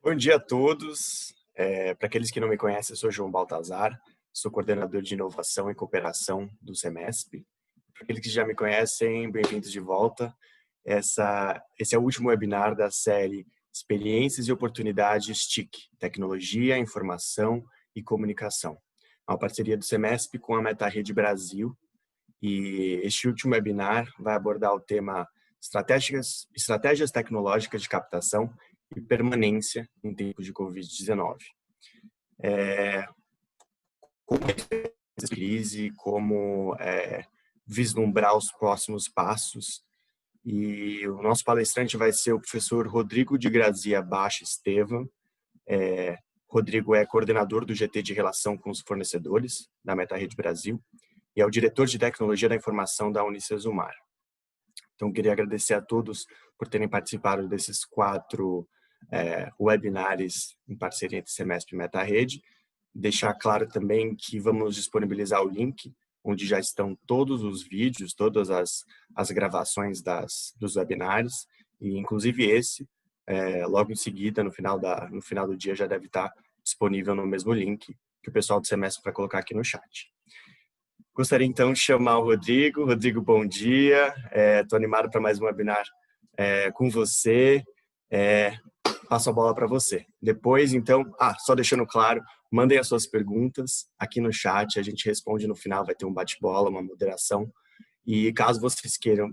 Bom dia a todos. Para aqueles que não me conhecem, eu sou João Baltazar, sou coordenador de inovação e cooperação do CEMESP. Para aqueles que já me conhecem, bem-vindos de volta. Esse é o último webinar da série Experiências e Oportunidades TIC, Tecnologia, Informação e Comunicação. Uma parceria do CEMESP com a MetaRede Brasil. E este último webinar vai abordar o tema estratégias tecnológicas de captação e permanência em tempos de Covid-19. Como essa crise, como vislumbrar os próximos passos. E o nosso palestrante vai ser o professor Rodrigo de Grazia Baixa Estevam. Rodrigo é coordenador do GT de Relação com os Fornecedores, da MetaRede Brasil, e é o diretor de Tecnologia da Informação da Unicesumar. Então, queria agradecer a todos por terem participado desses 4 webinars em parceria entre CEMESP e MetaRede. Deixar claro também que vamos disponibilizar o link, onde já estão todos os vídeos, todas as gravações dos webinars, e inclusive esse, logo em seguida, no final do dia, já deve estar disponível no mesmo link que o pessoal do CEMESP vai colocar aqui no chat. Gostaria, então, de chamar o Rodrigo. Rodrigo, bom dia. Estou animado para mais um webinar com você. Passo a bola para você. Depois, então, só deixando claro, mandem as suas perguntas aqui no chat, a gente responde no final, vai ter um bate-bola, uma moderação. E caso vocês queiram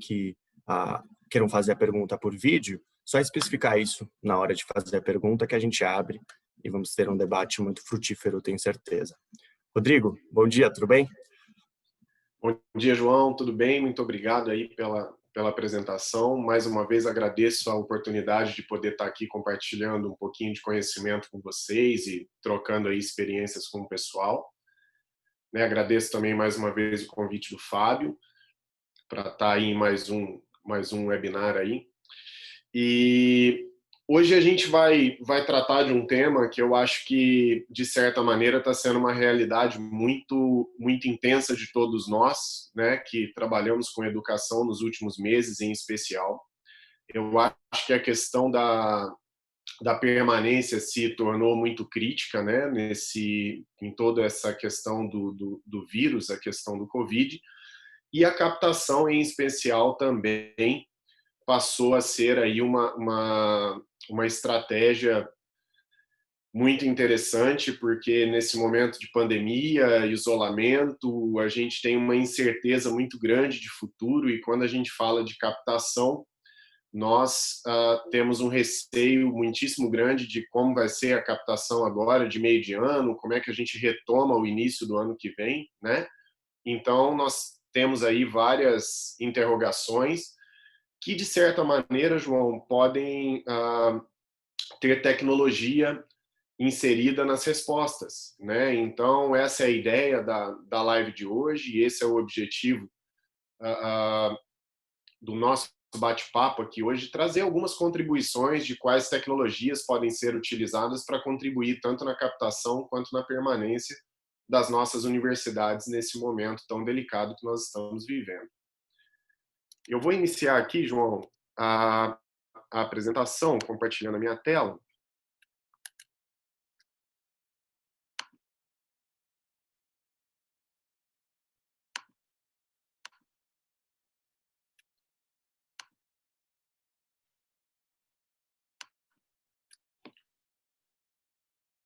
fazer a pergunta por vídeo, só especificar isso na hora de fazer a pergunta que a gente abre e vamos ter um debate muito frutífero, tenho certeza. Rodrigo, bom dia, tudo bem? Bom dia, João, tudo bem? Muito obrigado aí pela apresentação. Mais uma vez agradeço a oportunidade de poder estar aqui compartilhando um pouquinho de conhecimento com vocês e trocando aí experiências com o pessoal. Agradeço também mais uma vez o convite do Fábio para estar aí em mais um webinar aí. E hoje a gente vai tratar de um tema que eu acho que, de certa maneira, está sendo uma realidade muito, muito intensa de todos nós, que trabalhamos com educação nos últimos meses, em especial. Eu acho que a questão da permanência se tornou muito crítica, em toda essa questão do vírus, a questão do Covid, e a captação, em especial, também passou a ser aí uma estratégia muito interessante, porque nesse momento de pandemia, isolamento, a gente tem uma incerteza muito grande de futuro, e quando a gente fala de captação, nós temos um receio muitíssimo grande de como vai ser a captação agora, de meio de ano, como é que a gente retoma o início do ano que vem, Então, nós temos aí várias interrogações que, de certa maneira, João, podem ter tecnologia inserida nas respostas, Então, essa é a ideia da live de hoje, e esse é o objetivo do nosso bate-papo aqui hoje, trazer algumas contribuições de quais tecnologias podem ser utilizadas para contribuir tanto na captação quanto na permanência das nossas universidades nesse momento tão delicado que nós estamos vivendo. Eu vou iniciar aqui, João, a apresentação, compartilhando a minha tela.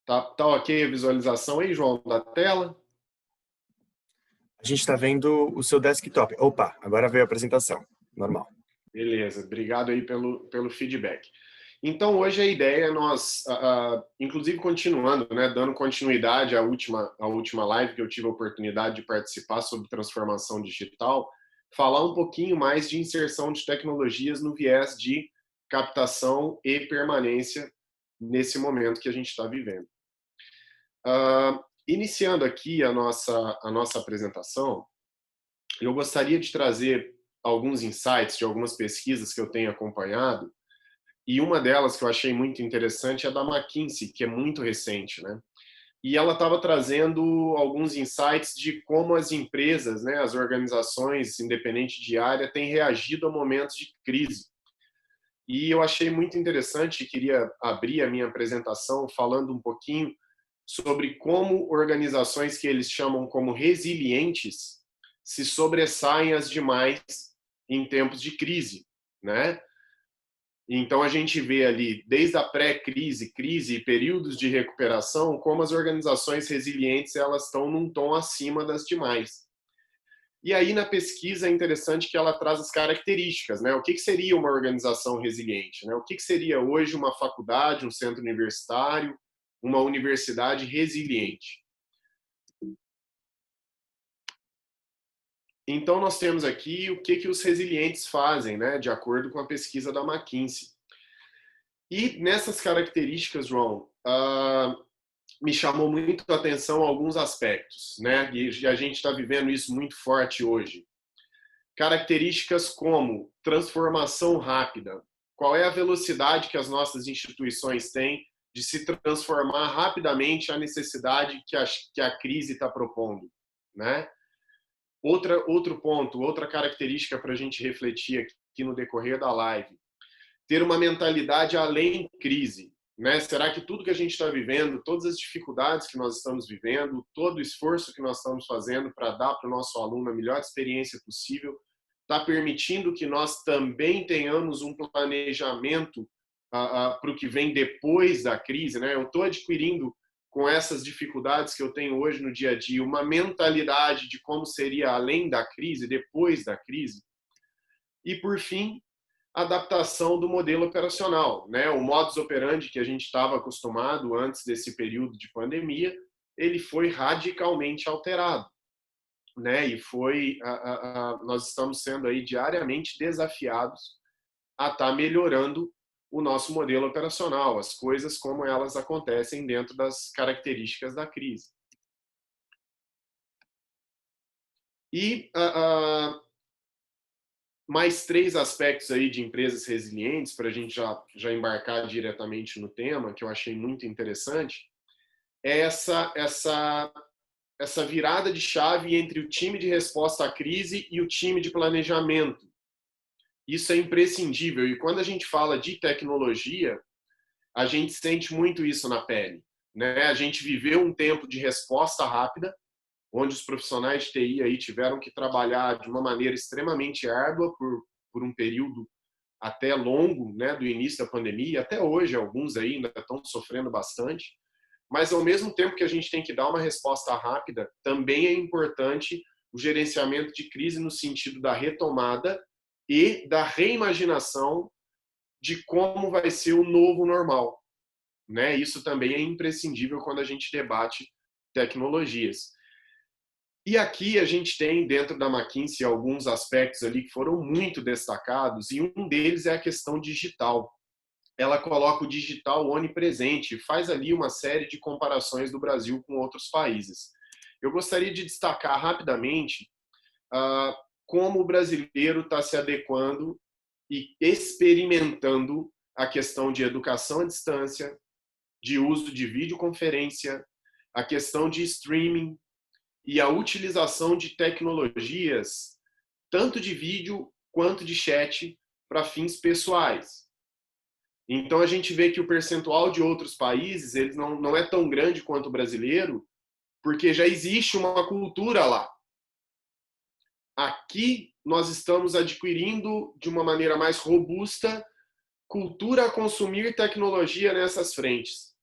Tá ok a visualização aí, João, da tela? A gente está vendo o seu desktop. Opa, agora veio a apresentação. Normal. Beleza, obrigado aí pelo feedback. Então, hoje a ideia é nós, inclusive continuando, dando continuidade à última live que eu tive a oportunidade de participar sobre transformação digital, falar um pouquinho mais de inserção de tecnologias no viés de captação e permanência nesse momento que a gente está vivendo. Iniciando aqui a nossa apresentação, eu gostaria de trazer alguns insights de algumas pesquisas que eu tenho acompanhado, e uma delas que eu achei muito interessante é da McKinsey, que é muito recente, E ela estava trazendo alguns insights de como as empresas, as organizações independentes de área, têm reagido a momentos de crise. E eu achei muito interessante, queria abrir a minha apresentação falando um pouquinho sobre como organizações que eles chamam como resilientes se sobressaem às demais em tempos de crise, né? Então a gente vê ali, desde a pré-crise, crise e períodos de recuperação, como as organizações resilientes elas estão num tom acima das demais. E aí na pesquisa é interessante que ela traz as características, né? O que seria uma organização resiliente, né? O que seria hoje uma faculdade, um centro universitário, uma universidade resiliente? Então nós temos aqui o que os resilientes fazem, né? De acordo com a pesquisa da McKinsey. E nessas características, João, me chamou muito a atenção alguns aspectos, né? E a gente está vivendo isso muito forte hoje. Características como transformação rápida. Qual é a velocidade que as nossas instituições têm de se transformar rapidamente à necessidade que a crise está propondo, né? Outro ponto, outra característica para a gente refletir aqui no decorrer da live. Ter uma mentalidade além crise, né? Será que tudo que a gente está vivendo, todas as dificuldades que nós estamos vivendo, todo o esforço que nós estamos fazendo para dar para o nosso aluno a melhor experiência possível, está permitindo que nós também tenhamos um planejamento para o que vem depois da crise, né? Eu estou adquirindo com essas dificuldades que eu tenho hoje no dia a dia uma mentalidade de como seria além da crise, depois da crise. E por fim, adaptação do modelo operacional, né? O modus operandi que a gente estava acostumado antes desse período de pandemia, ele foi radicalmente alterado, né? E nós estamos sendo aí diariamente desafiados a estar melhorando o nosso modelo operacional, as coisas como elas acontecem dentro das características da crise. E mais 3 aspectos aí de empresas resilientes, para a gente já embarcar diretamente no tema, que eu achei muito interessante, é essa virada de chave entre o time de resposta à crise e o time de planejamento. Isso é imprescindível. E quando a gente fala de tecnologia, a gente sente muito isso na pele, né? A gente viveu um tempo de resposta rápida, onde os profissionais de TI aí tiveram que trabalhar de uma maneira extremamente árdua por um período até longo, né, do início da pandemia. Até hoje, alguns aí ainda estão sofrendo bastante. Mas, ao mesmo tempo que a gente tem que dar uma resposta rápida, também é importante o gerenciamento de crise no sentido da retomada e da reimaginação de como vai ser o novo normal, né? Isso também é imprescindível quando a gente debate tecnologias. E aqui a gente tem, dentro da McKinsey, alguns aspectos ali que foram muito destacados, e um deles é a questão digital. Ela coloca o digital onipresente, faz ali uma série de comparações do Brasil com outros países. Eu gostaria de destacar rapidamente como o brasileiro está se adequando e experimentando a questão de educação à distância, de uso de videoconferência, a questão de streaming, e a utilização de tecnologias, tanto de vídeo quanto de chat, para fins pessoais. Então a gente vê que o percentual de outros países ele não é tão grande quanto o brasileiro, porque já existe uma cultura lá. Aqui nós estamos adquirindo de uma maneira mais robusta cultura a consumir tecnologia nessas frentes.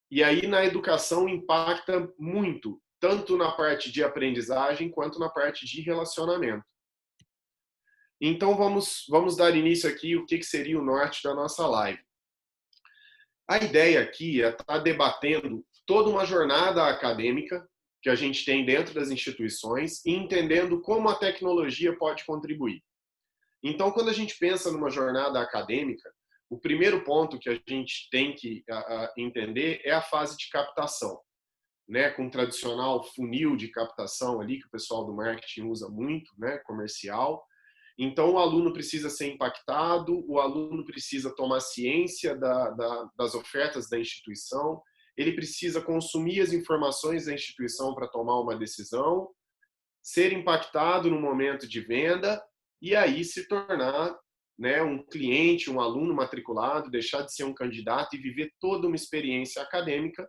E aí na educação impacta muito, tanto na parte de aprendizagem quanto na parte de relacionamento. Então vamos dar início aqui o que seria o norte da nossa live. A ideia aqui é estar debatendo toda uma jornada acadêmica que a gente tem dentro das instituições e entendendo como a tecnologia pode contribuir. Então, quando a gente pensa numa jornada acadêmica, o primeiro ponto que a gente tem que entender é a fase de captação, né, com o tradicional funil de captação ali que o pessoal do marketing usa muito, né, comercial. Então o aluno precisa ser impactado, o aluno precisa tomar ciência das ofertas da instituição, ele precisa consumir as informações da instituição para tomar uma decisão, ser impactado no momento de venda e aí se tornar né, um cliente, um aluno matriculado, deixar de ser um candidato e viver toda uma experiência acadêmica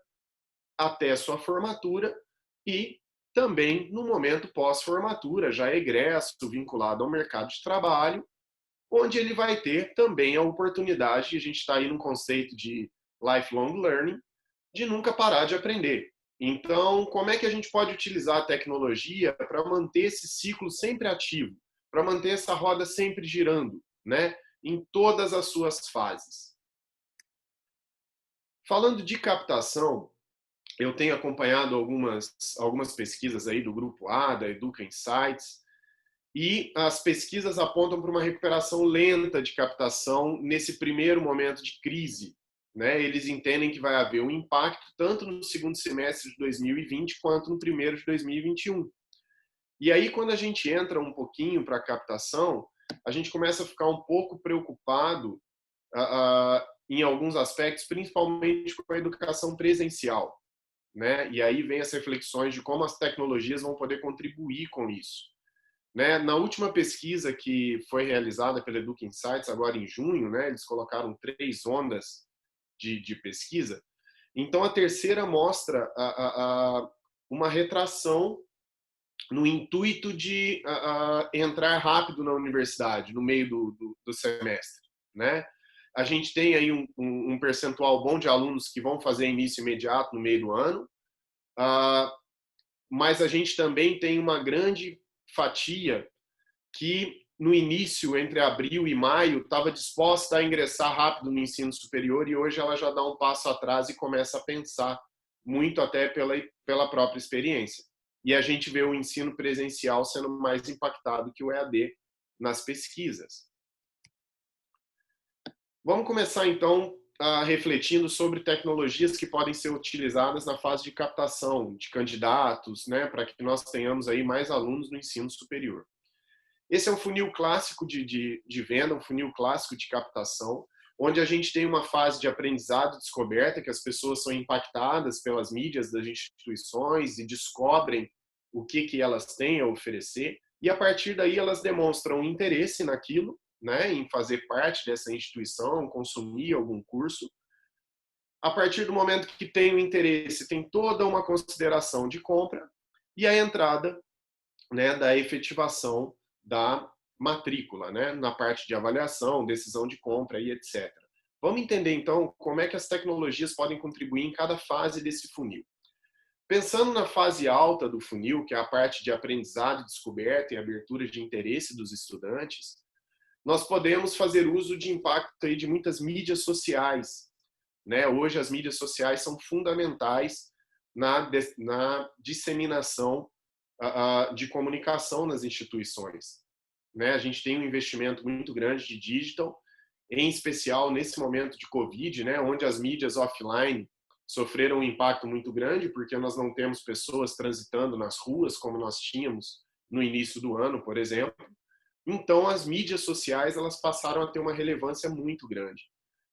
até a sua formatura e também no momento pós-formatura, já egresso, vinculado ao mercado de trabalho, onde ele vai ter também a oportunidade, a gente está aí num conceito de lifelong learning, de nunca parar de aprender. Então, como é que a gente pode utilizar a tecnologia para manter esse ciclo sempre ativo, para manter essa roda sempre girando, né, em todas as suas fases? Falando de captação, eu tenho acompanhado algumas pesquisas aí do Grupo A, da Educa Insights, e as pesquisas apontam para uma recuperação lenta de captação nesse primeiro momento de crise, né? Eles entendem que vai haver um impacto tanto no segundo semestre de 2020 quanto no primeiro de 2021. E aí, quando a gente entra um pouquinho para a captação, a gente começa a ficar um pouco preocupado em alguns aspectos, principalmente com a educação presencial, né? E aí vem as reflexões de como as tecnologias vão poder contribuir com isso, né? Na última pesquisa que foi realizada pela Educa Insights, agora em junho, né, eles colocaram 3 ondas de pesquisa. Então, a terceira mostra uma retração no intuito de entrar rápido na universidade, no meio do semestre, né? A gente tem aí um percentual bom de alunos que vão fazer início imediato no meio do ano, mas a gente também tem uma grande fatia que no início, entre abril e maio, estava disposta a ingressar rápido no ensino superior e hoje ela já dá um passo atrás e começa a pensar, muito até pela própria experiência. E a gente vê o ensino presencial sendo mais impactado que o EAD nas pesquisas. Vamos começar, então, refletindo sobre tecnologias que podem ser utilizadas na fase de captação de candidatos, né, para que nós tenhamos aí mais alunos no ensino superior. Esse é um funil clássico de venda, um funil clássico de captação, onde a gente tem uma fase de aprendizado e descoberta, que as pessoas são impactadas pelas mídias das instituições e descobrem o que elas têm a oferecer, e a partir daí elas demonstram interesse naquilo, né, em fazer parte dessa instituição, consumir algum curso. A partir do momento que tem o interesse, tem toda uma consideração de compra e a entrada, né, da efetivação da matrícula, né, na parte de avaliação, decisão de compra e etc. Vamos entender, então, como é que as tecnologias podem contribuir em cada fase desse funil. Pensando na fase alta do funil, que é a parte de aprendizado, descoberta e abertura de interesse dos estudantes, nós podemos fazer uso de impacto aí de muitas mídias sociais, né? Hoje as mídias sociais são fundamentais na disseminação de comunicação nas instituições, né? A gente tem um investimento muito grande de digital, em especial nesse momento de Covid, né? Onde as mídias offline sofreram um impacto muito grande, porque nós não temos pessoas transitando nas ruas como nós tínhamos no início do ano, por exemplo. Então, as mídias sociais elas passaram a ter uma relevância muito grande.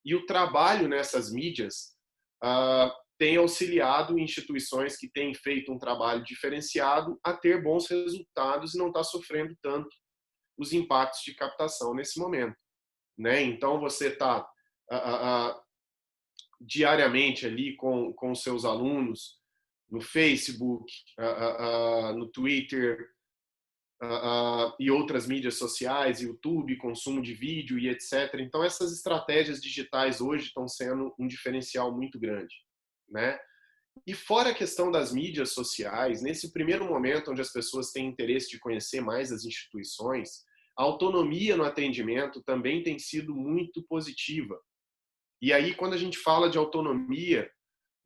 E o trabalho nessas mídias tem auxiliado instituições que têm feito um trabalho diferenciado a ter bons resultados e não está sofrendo tanto os impactos de captação nesse momento, né? Então, você está diariamente ali com seus alunos no Facebook, no Twitter, e outras mídias sociais, YouTube, consumo de vídeo e etc. Então, essas estratégias digitais hoje estão sendo um diferencial muito grande, né? E fora a questão das mídias sociais, nesse primeiro momento onde as pessoas têm interesse de conhecer mais as instituições, a autonomia no atendimento também tem sido muito positiva. E aí, quando a gente fala de autonomia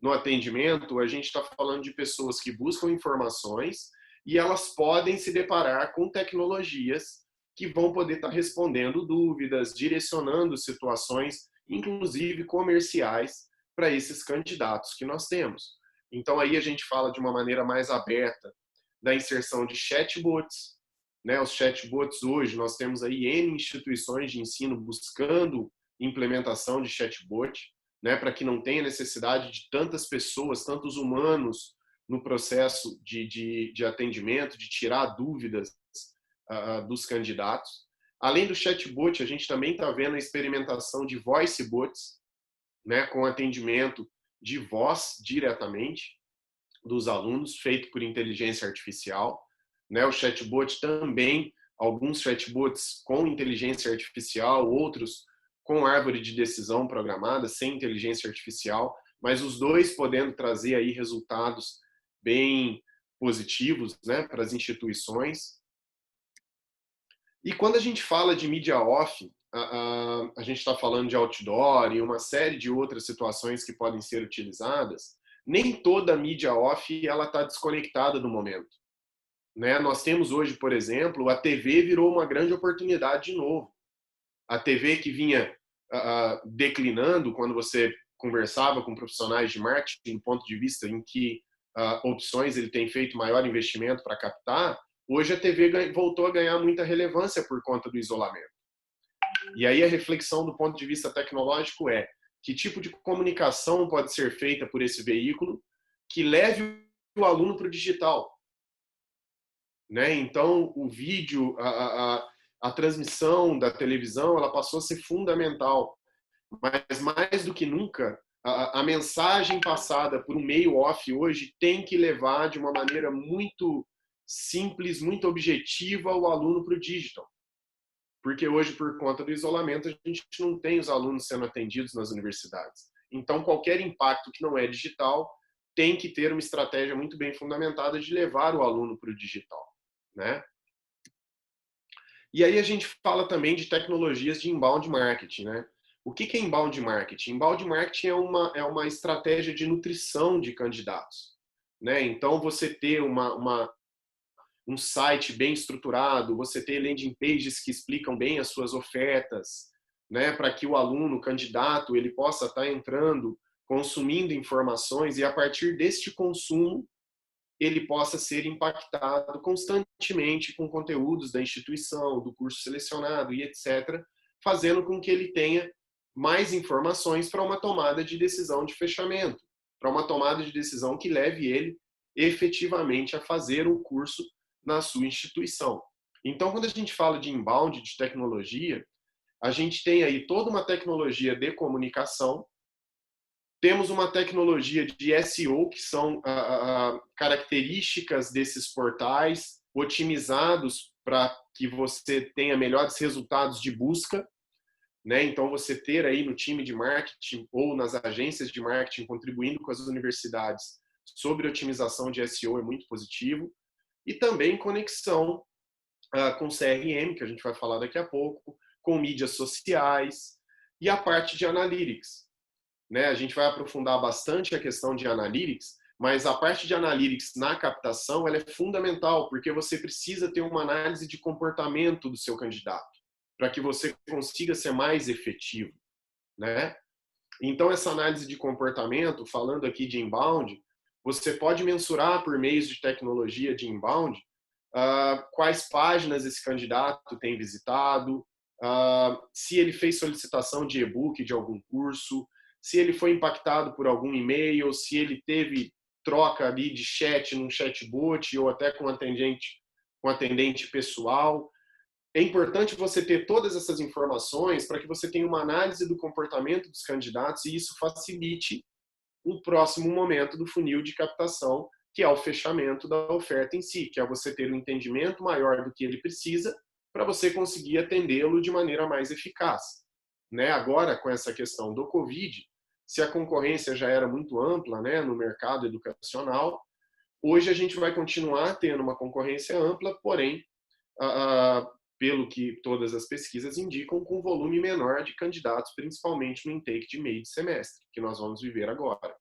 no atendimento, a gente está falando de pessoas que buscam informações e elas podem se deparar com tecnologias que vão poder estar respondendo dúvidas, direcionando situações, inclusive comerciais, para esses candidatos que nós temos. Então, aí a gente fala de uma maneira mais aberta da inserção de chatbots, né? Os chatbots hoje, nós temos aí N instituições de ensino buscando implementação de chatbot, né? Para que não tenha necessidade de tantas pessoas, tantos humanos no processo de atendimento, de tirar dúvidas dos candidatos. Além do chatbot, a gente também está vendo a experimentação de voice bots, né, com atendimento de voz diretamente dos alunos, feito por inteligência artificial. Né, o chatbot também, alguns chatbots com inteligência artificial, outros com árvore de decisão programada, sem inteligência artificial, mas os dois podendo trazer aí resultados bem positivos, né, para as instituições. E quando a gente fala de mídia off, a gente está falando de outdoor e uma série de outras situações que podem ser utilizadas, nem toda a mídia off ela está desconectada do momento. Né? Nós temos hoje, por exemplo, a TV virou uma grande oportunidade de novo. A TV que vinha declinando quando você conversava com profissionais de marketing, do ponto de vista em que opções ele tem feito maior investimento para captar, hoje a TV voltou a ganhar muita relevância por conta do isolamento. E aí a reflexão do ponto de vista tecnológico é que tipo de comunicação pode ser feita por esse veículo que leve o aluno para o digital. Né? Então, o vídeo, a transmissão da televisão, ela passou a ser fundamental. Mas mais do que nunca, a mensagem passada por um meio off hoje tem que levar de uma maneira muito simples, muito objetiva o aluno para o digital. Porque hoje, por conta do isolamento, a gente não tem os alunos sendo atendidos nas universidades. Então, qualquer impacto que não é digital tem que ter uma estratégia muito bem fundamentada de levar o aluno para o digital. Né? E aí a gente fala também de tecnologias de inbound marketing. Né? O que é inbound marketing? Inbound marketing é uma estratégia de nutrição de candidatos. Né? Então, você ter um site bem estruturado, você ter landing pages que explicam bem as suas ofertas, né? Para que o aluno, o candidato, ele possa estar entrando, consumindo informações e a partir deste consumo ele possa ser impactado constantemente com conteúdos da instituição, do curso selecionado e etc., fazendo com que ele tenha mais informações para uma tomada de decisão de fechamento, para uma tomada de decisão que leve ele efetivamente a fazer um curso na sua instituição. Então, quando a gente fala de inbound, de tecnologia, a gente tem aí toda uma tecnologia de comunicação, temos uma tecnologia de SEO, que são características desses portais, otimizados para que você tenha melhores resultados de busca. Né? Então, você ter aí no time de marketing ou nas agências de marketing contribuindo com as universidades sobre otimização de SEO é muito positivo. E também conexão com CRM, que a gente vai falar daqui a pouco, com mídias sociais e a parte de analytics. Né? A gente vai aprofundar bastante a questão de analytics, mas a parte de analytics na captação ela é fundamental, porque você precisa ter uma análise de comportamento do seu candidato, para que você consiga ser mais efetivo. Né? Então, essa análise de comportamento, falando aqui de inbound, você pode mensurar por meios de tecnologia de inbound quais páginas esse candidato tem visitado, se ele fez solicitação de e-book de algum curso, se ele foi impactado por algum e-mail, se ele teve troca ali de chat num chatbot ou até com atendente pessoal. É importante você ter todas essas informações para que você tenha uma análise do comportamento dos candidatos e isso facilite o próximo momento do funil de captação, que é o fechamento da oferta em si, que é você ter um entendimento maior do que ele precisa para você conseguir atendê-lo de maneira mais eficaz. Né? Agora, com essa questão do Covid, se a concorrência já era muito ampla, né, no mercado educacional, hoje a gente vai continuar tendo uma concorrência ampla, porém, pelo que todas as pesquisas indicam, com volume menor de candidatos, principalmente no intake de meio de semestre, que nós vamos viver agora.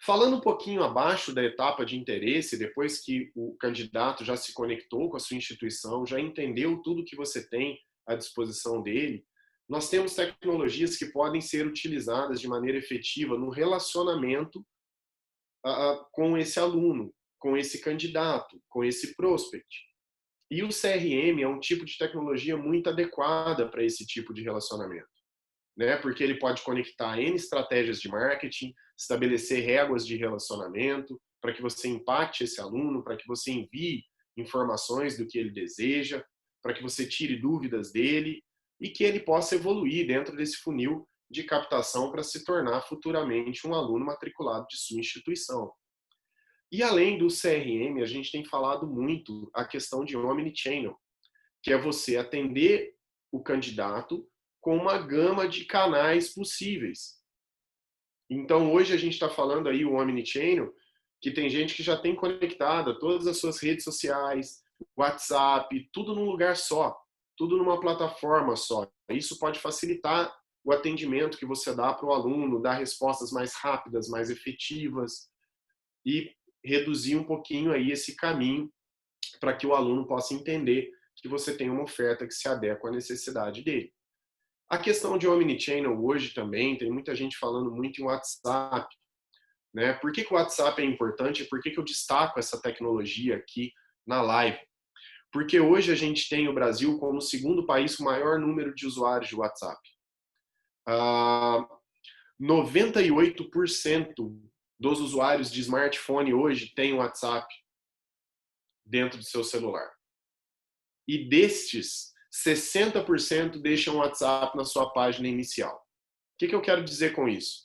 Falando um pouquinho abaixo da etapa de interesse, depois que o candidato já se conectou com a sua instituição, já entendeu tudo que você tem à disposição dele, nós temos tecnologias que podem ser utilizadas de maneira efetiva no relacionamento com esse aluno, com esse candidato, com esse prospect. E o CRM é um tipo de tecnologia muito adequada para esse tipo de relacionamento, né? Porque ele pode conectar N estratégias de marketing, estabelecer réguas de relacionamento para que você impacte esse aluno, para que você envie informações do que ele deseja, para que você tire dúvidas dele e que ele possa evoluir dentro desse funil de captação para se tornar futuramente um aluno matriculado de sua instituição. E além do CRM, a gente tem falado muito a questão de Omnichannel, que é você atender o candidato com uma gama de canais possíveis. Então, hoje a gente está falando aí o Omnichannel, que tem gente que já tem conectada todas as suas redes sociais, WhatsApp, tudo num lugar só, tudo numa plataforma só. Isso pode facilitar o atendimento que você dá para o aluno, dar respostas mais rápidas, mais efetivas e reduzir um pouquinho aí esse caminho para que o aluno possa entender que você tem uma oferta que se adequa à necessidade dele. A questão de Omnichannel hoje também, tem muita gente falando muito em WhatsApp, né? Por que o WhatsApp é importante? Por que eu destaco essa tecnologia aqui na live? Porque hoje a gente tem o Brasil como o segundo país com o maior número de usuários de WhatsApp. 98% dos usuários de smartphone hoje têm WhatsApp dentro do seu celular. E destes, 60% deixam o WhatsApp na sua página inicial. O que eu quero dizer com isso?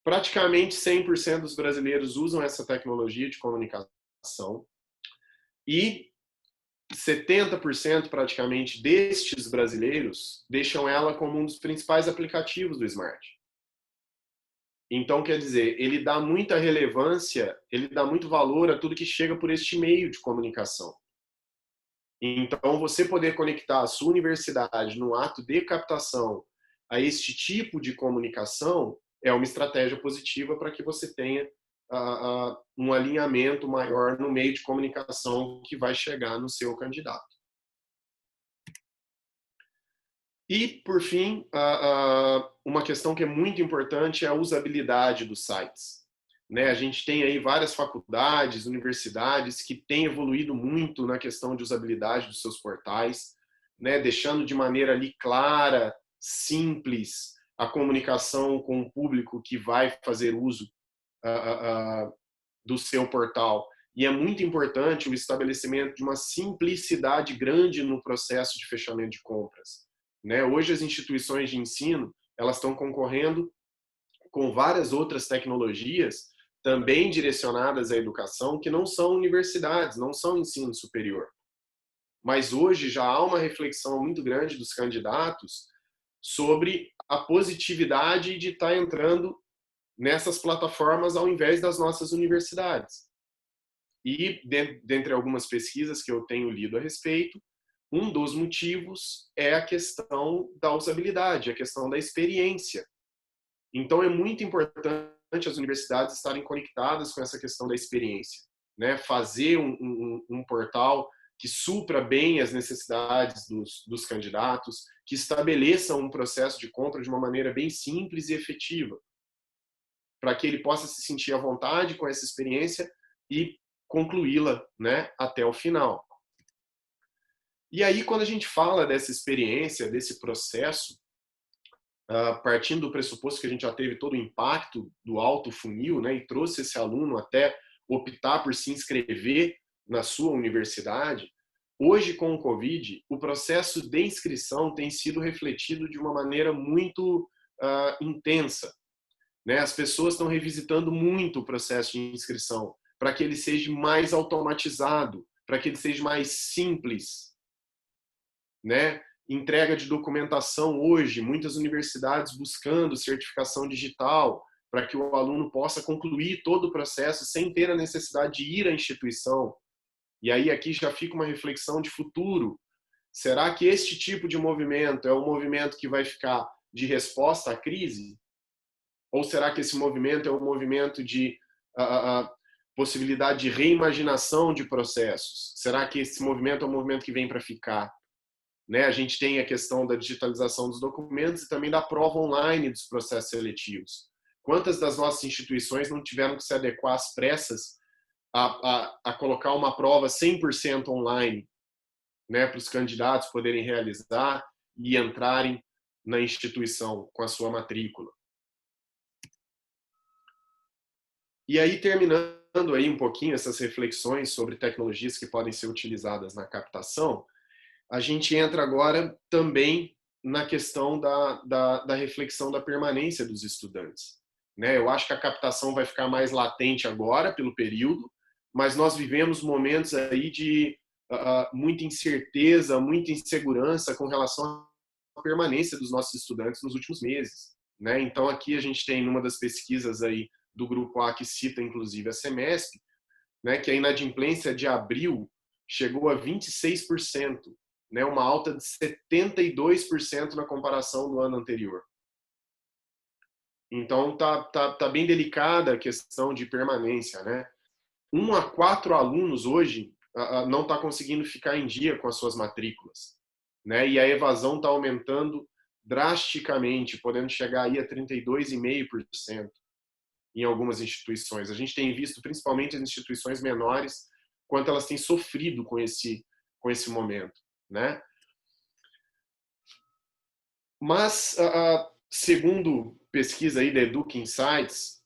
Praticamente 100% dos brasileiros usam essa tecnologia de comunicação e 70% praticamente destes brasileiros deixam ela como um dos principais aplicativos do Smart. Então, quer dizer, ele dá muita relevância, ele dá muito valor a tudo que chega por este meio de comunicação. Então, você poder conectar a sua universidade no ato de captação a este tipo de comunicação é uma estratégia positiva para que você tenha um alinhamento maior no meio de comunicação que vai chegar no seu candidato. E, por fim, uma questão que é muito importante é a usabilidade dos sites. Né? A gente tem aí várias faculdades, universidades que têm evoluído muito na questão de usabilidade dos seus portais, né? Deixando de maneira ali clara, simples, a comunicação com o público que vai fazer uso do seu portal. E é muito importante o estabelecimento de uma simplicidade grande no processo de fechamento de compras. Né? Hoje as instituições de ensino elas estão concorrendo com várias outras tecnologias também direcionadas à educação que não são universidades, não são ensino superior. Mas hoje já há uma reflexão muito grande dos candidatos sobre a positividade de estar entrando nessas plataformas ao invés das nossas universidades. E, dentre algumas pesquisas que eu tenho lido a respeito, um dos motivos é a questão da usabilidade, a questão da experiência. Então, é muito importante as universidades estarem conectadas com essa questão da experiência, né? Fazer um portal que supra bem as necessidades dos candidatos, que estabeleça um processo de compra de uma maneira bem simples e efetiva, para que ele possa se sentir à vontade com essa experiência e concluí-la, né, até o final. E aí, quando a gente fala dessa experiência, desse processo, partindo do pressuposto que a gente já teve todo o impacto do alto funil, né, e trouxe esse aluno até optar por se inscrever na sua universidade, hoje com o Covid, o processo de inscrição tem sido refletido de uma maneira muito intensa. Né? As pessoas estão revisitando muito o processo de inscrição para que ele seja mais automatizado, para que ele seja mais simples. Né? Entrega de documentação hoje, muitas universidades buscando certificação digital para que o aluno possa concluir todo o processo sem ter a necessidade de ir à instituição. E aí aqui já fica uma reflexão de futuro. Será que este tipo de movimento é um movimento que vai ficar de resposta à crise? Ou será que esse movimento é um movimento de possibilidade de reimaginação de processos? Será que esse movimento é um movimento que vem para ficar? Né? A gente tem a questão da digitalização dos documentos e também da prova online dos processos seletivos. Quantas das nossas instituições não tiveram que se adequar às pressas a colocar uma prova 100% online, né, para os candidatos poderem realizar e entrarem na instituição com a sua matrícula? E aí, terminando aí um pouquinho essas reflexões sobre tecnologias que podem ser utilizadas na captação, a gente entra agora também na questão da reflexão da permanência dos estudantes. Né? Eu acho que a captação vai ficar mais latente agora, pelo período, mas nós vivemos momentos aí de muita incerteza, muita insegurança com relação à permanência dos nossos estudantes nos últimos meses. Né? Então, aqui a gente tem uma das pesquisas aí do Grupo A, que cita inclusive a Semesp, né, que a inadimplência de abril chegou a 26%, né, uma alta de 72% na comparação do ano anterior. Então, tá bem delicada a questão de permanência. Né? 1 a 4 alunos hoje não está conseguindo ficar em dia com as suas matrículas. Né? E a evasão está aumentando drasticamente, podendo chegar aí a 32,5% em algumas instituições. A gente tem visto, principalmente as instituições menores, quanto elas têm sofrido com esse momento. Né? Mas, segundo pesquisa aí da Educa Insights,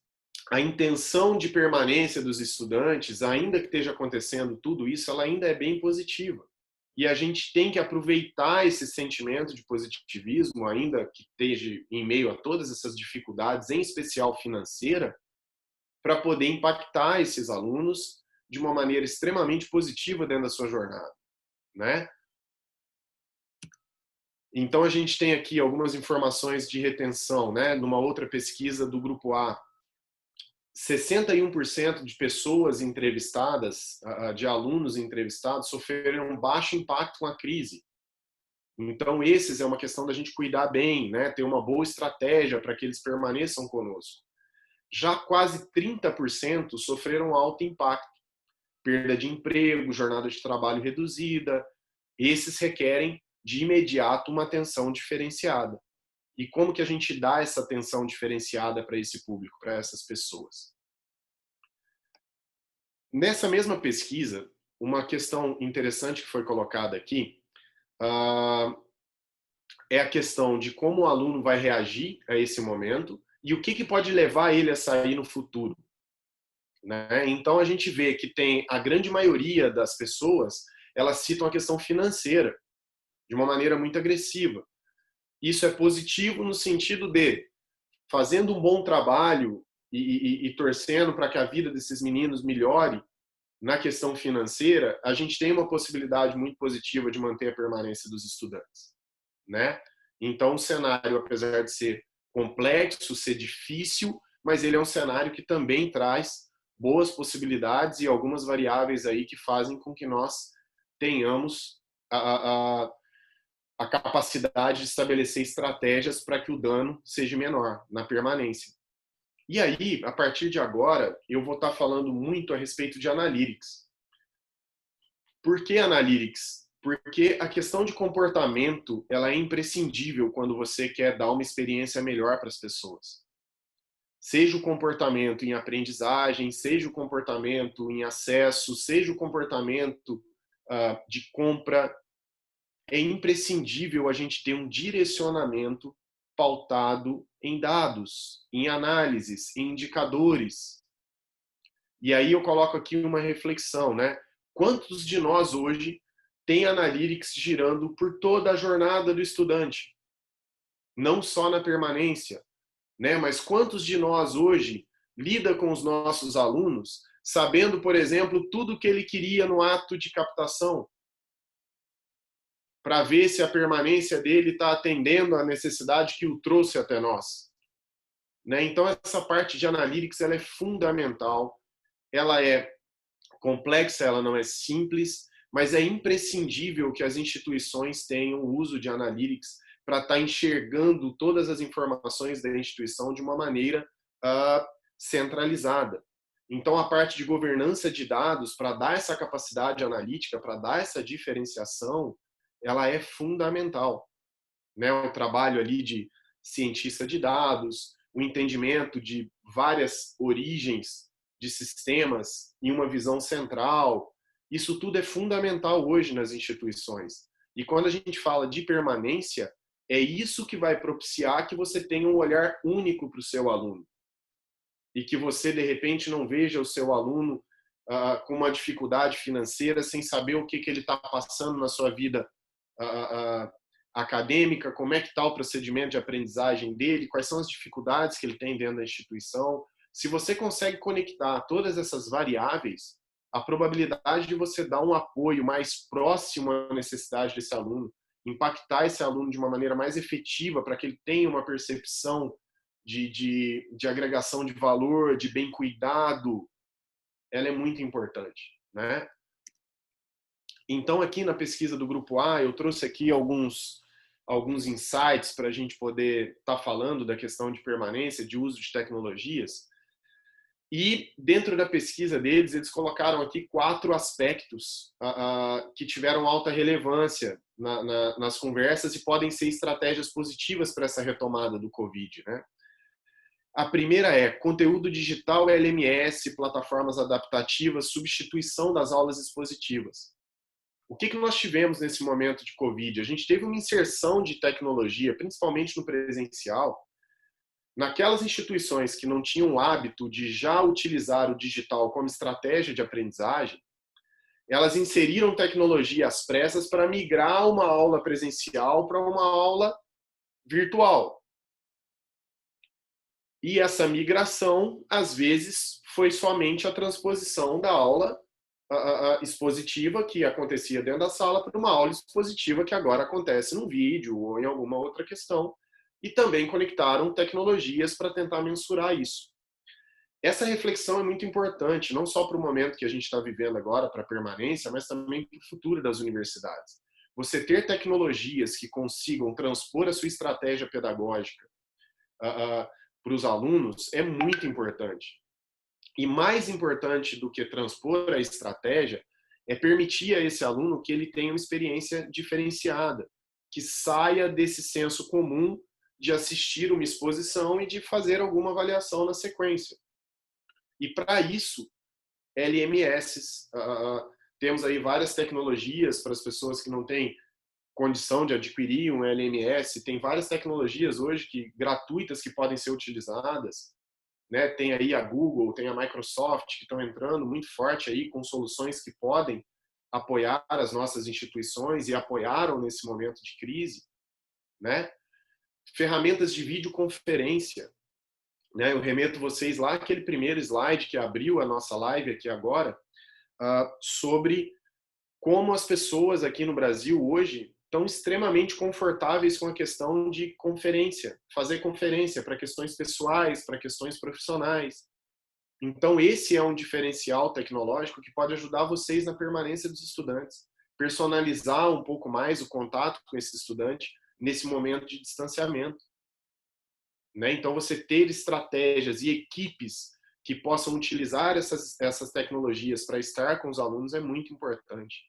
a intenção de permanência dos estudantes, ainda que esteja acontecendo tudo isso, ela ainda é bem positiva. E a gente tem que aproveitar esse sentimento de positivismo, ainda que esteja em meio a todas essas dificuldades, em especial financeira, para poder impactar esses alunos de uma maneira extremamente positiva dentro da sua jornada. Né? Então, a gente tem aqui algumas informações de retenção. Né? Numa outra pesquisa do Grupo A, 61% de pessoas entrevistadas, de alunos entrevistados, sofreram um baixo impacto com a crise. Então, esses é uma questão da gente cuidar bem, né? Ter uma boa estratégia para que eles permaneçam conosco. Já quase 30% sofreram alto impacto, perda de emprego, jornada de trabalho reduzida. Esses requerem, de imediato, uma atenção diferenciada. E como que a gente dá essa atenção diferenciada para esse público, para essas pessoas? Nessa mesma pesquisa, uma questão interessante que foi colocada aqui é a questão de como o aluno vai reagir a esse momento e o que pode levar ele a sair no futuro. Né? Então, a gente vê que tem a grande maioria das pessoas, elas citam a questão financeira de uma maneira muito agressiva. Isso é positivo no sentido de, fazendo um bom trabalho e torcendo para que a vida desses meninos melhore na questão financeira, a gente tem uma possibilidade muito positiva de manter a permanência dos estudantes. Né? Então, o cenário, apesar de ser complexo, ser difícil, mas ele é um cenário que também traz boas possibilidades e algumas variáveis aí que fazem com que nós tenhamos a capacidade de estabelecer estratégias para que o dano seja menor na permanência. E aí, a partir de agora, eu vou estar falando muito a respeito de Analytics. Por que Analytics? Porque a questão de comportamento, ela é imprescindível quando você quer dar uma experiência melhor para as pessoas. Seja o comportamento em aprendizagem, seja o comportamento em acesso, seja o comportamento de compra, é imprescindível a gente ter um direcionamento pautado em dados, em análises, em indicadores. E aí eu coloco aqui uma reflexão, né? Quantos de nós hoje tem Analytics girando por toda a jornada do estudante? Não só na permanência, né? Mas quantos de nós hoje lida com os nossos alunos sabendo, por exemplo, tudo que ele queria no ato de captação, para ver se a permanência dele está atendendo à necessidade que o trouxe até nós? Né? Então, essa parte de Analytics ela é fundamental, ela é complexa, ela não é simples, mas é imprescindível que as instituições tenham o uso de Analytics para estar enxergando todas as informações da instituição de uma maneira centralizada. Então, a parte de governança de dados, para dar essa capacidade analítica, para dar essa diferenciação, ela é fundamental. Né? O trabalho ali de cientista de dados, o entendimento de várias origens de sistemas em uma visão central, isso tudo é fundamental hoje nas instituições. E quando a gente fala de permanência, é isso que vai propiciar que você tenha um olhar único para o seu aluno. E que você, de repente, não veja o seu aluno com uma dificuldade financeira sem saber o que ele está passando na sua vida acadêmica, como é que está o procedimento de aprendizagem dele, quais são as dificuldades que ele tem dentro da instituição. Se você consegue conectar todas essas variáveis, a probabilidade de você dar um apoio mais próximo à necessidade desse aluno, impactar esse aluno de uma maneira mais efetiva para que ele tenha uma percepção de agregação de valor, de bem cuidado, ela é muito importante, né? Então, aqui na pesquisa do Grupo A, eu trouxe aqui alguns insights para a gente poder estar falando da questão de permanência, de uso de tecnologias. E dentro da pesquisa deles, eles colocaram aqui 4 aspectos que tiveram alta relevância nas conversas e podem ser estratégias positivas para essa retomada do Covid, né? A primeira é conteúdo digital, LMS, plataformas adaptativas, substituição das aulas expositivas. O que nós tivemos nesse momento de Covid? A gente teve uma inserção de tecnologia, principalmente no presencial, naquelas instituições que não tinham o hábito de já utilizar o digital como estratégia de aprendizagem. Elas inseriram tecnologia às pressas para migrar uma aula presencial para uma aula virtual. E essa migração, às vezes, foi somente a transposição da aula expositiva que acontecia dentro da sala para uma aula expositiva que agora acontece no vídeo ou em alguma outra questão. E também conectaram tecnologias para tentar mensurar isso. Essa reflexão é muito importante, não só para o momento que a gente está vivendo agora, para a permanência, mas também para o futuro das universidades. Você ter tecnologias que consigam transpor a sua estratégia pedagógica para os alunos é muito importante. E mais importante do que transpor a estratégia é permitir a esse aluno que ele tenha uma experiência diferenciada, que saia desse senso comum de assistir uma exposição e de fazer alguma avaliação na sequência. E para isso, LMS, temos aí várias tecnologias para as pessoas que não têm condição de adquirir um LMS, tem várias tecnologias hoje gratuitas que podem ser utilizadas, né? Tem aí a Google, tem a Microsoft que estão entrando muito forte aí com soluções que podem apoiar as nossas instituições e apoiaram nesse momento de crise, né? Ferramentas de videoconferência, né? Eu remeto vocês lá àquele primeiro slide que abriu a nossa live aqui agora, sobre como as pessoas aqui no Brasil hoje estão extremamente confortáveis com a questão de conferência, fazer conferência para questões pessoais, para questões profissionais. Então, esse é um diferencial tecnológico que pode ajudar vocês na permanência dos estudantes, personalizar um pouco mais o contato com esse estudante nesse momento de distanciamento, né? Então, você ter estratégias e equipes que possam utilizar essas tecnologias para estar com os alunos é muito importante.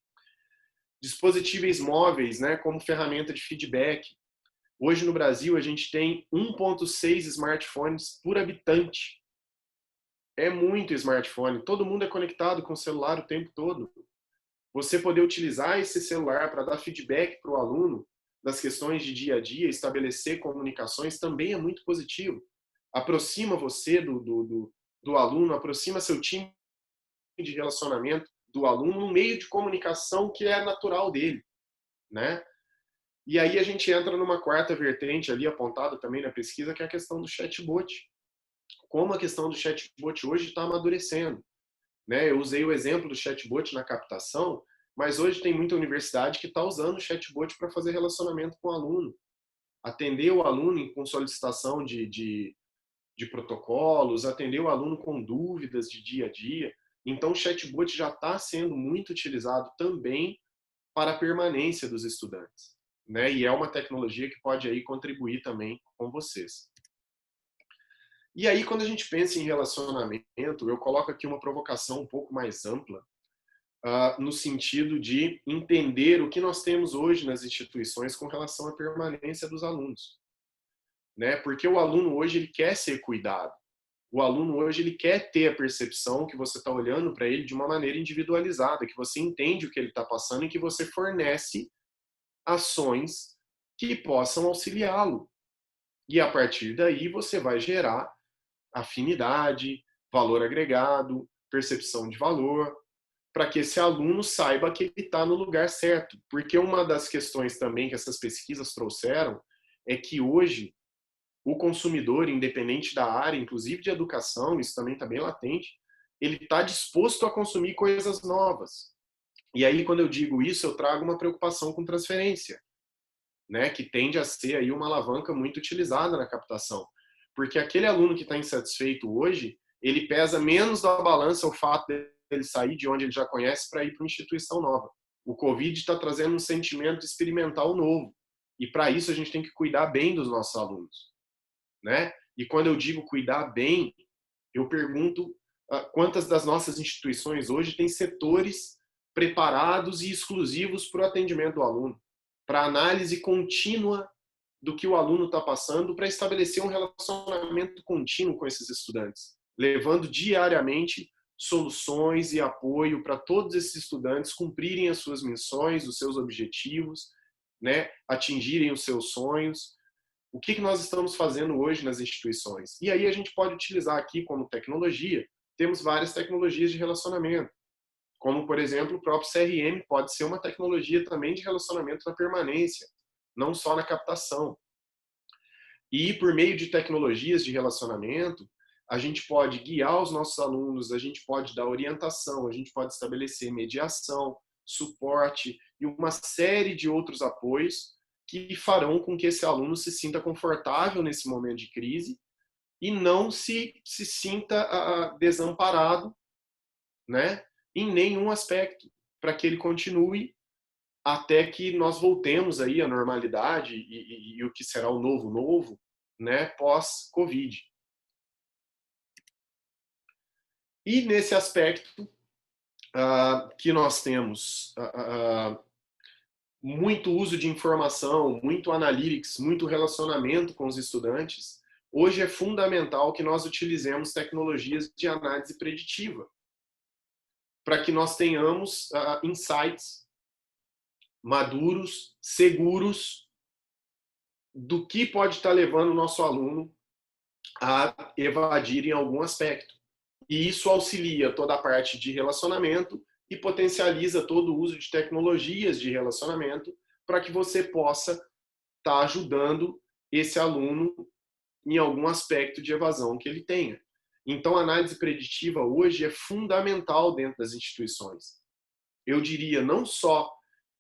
Dispositivos móveis, né, como ferramenta de feedback. Hoje no Brasil a gente tem 1,6 smartphones por habitante. É muito smartphone. Todo mundo é conectado com o celular o tempo todo. Você poder utilizar esse celular para dar feedback para o aluno das questões de dia a dia, estabelecer comunicações, também é muito positivo. Aproxima você do aluno, aproxima seu time de relacionamento do aluno no meio de comunicação que é natural dele, né? E aí a gente entra numa quarta vertente ali apontada também na pesquisa, que é a questão do chatbot. Como a questão do chatbot hoje está amadurecendo, né? Eu usei o exemplo do chatbot na captação, mas hoje tem muita universidade que está usando o chatbot para fazer relacionamento com o aluno, atender o aluno com solicitação de protocolos, atender o aluno com dúvidas de dia a dia. Então, o chatbot já está sendo muito utilizado também para a permanência dos estudantes, né? E é uma tecnologia que pode aí contribuir também com vocês. E aí, quando a gente pensa em relacionamento, eu coloco aqui uma provocação um pouco mais ampla, no sentido de entender o que nós temos hoje nas instituições com relação à permanência dos alunos, né? Porque o aluno hoje ele quer ser cuidado. O aluno hoje ele quer ter a percepção que você está olhando para ele de uma maneira individualizada, que você entende o que ele está passando e que você fornece ações que possam auxiliá-lo. E a partir daí você vai gerar afinidade, valor agregado, percepção de valor, para que esse aluno saiba que ele está no lugar certo. Porque uma das questões também que essas pesquisas trouxeram é que hoje o consumidor, independente da área, inclusive de educação, isso também está bem latente, ele está disposto a consumir coisas novas. E aí, quando eu digo isso, eu trago uma preocupação com transferência, né, que tende a ser aí uma alavanca muito utilizada na captação. Porque aquele aluno que está insatisfeito hoje, ele pesa menos da balança o fato dele sair de onde ele já conhece para ir para uma instituição nova. O Covid está trazendo um sentimento experimental novo. E para isso a gente tem que cuidar bem dos nossos alunos, né? E quando eu digo cuidar bem, eu pergunto quantas das nossas instituições hoje têm setores preparados e exclusivos para o atendimento do aluno, para análise contínua do que o aluno está passando, para estabelecer um relacionamento contínuo com esses estudantes, levando diariamente soluções e apoio para todos esses estudantes cumprirem as suas missões, os seus objetivos, né, atingirem os seus sonhos. O que nós estamos fazendo hoje nas instituições? E aí a gente pode utilizar aqui como tecnologia, temos várias tecnologias de relacionamento, como, por exemplo, o próprio CRM pode ser uma tecnologia também de relacionamento na permanência, não só na captação. E por meio de tecnologias de relacionamento, a gente pode guiar os nossos alunos, a gente pode dar orientação, a gente pode estabelecer mediação, suporte e uma série de outros apoios que farão com que esse aluno se sinta confortável nesse momento de crise e não se sinta desamparado, né, em nenhum aspecto, para que ele continue até que nós voltemos aí à normalidade e o que será o novo, né, pós-Covid. E nesse aspecto que nós temos muito uso de informação, muito analytics, muito relacionamento com os estudantes, hoje é fundamental que nós utilizemos tecnologias de análise preditiva para que nós tenhamos insights maduros, seguros, do que pode estar levando o nosso aluno a evadir em algum aspecto. E isso auxilia toda a parte de relacionamento e potencializa todo o uso de tecnologias de relacionamento para que você possa estar ajudando esse aluno em algum aspecto de evasão que ele tenha. Então, a análise preditiva hoje é fundamental dentro das instituições. Eu diria não só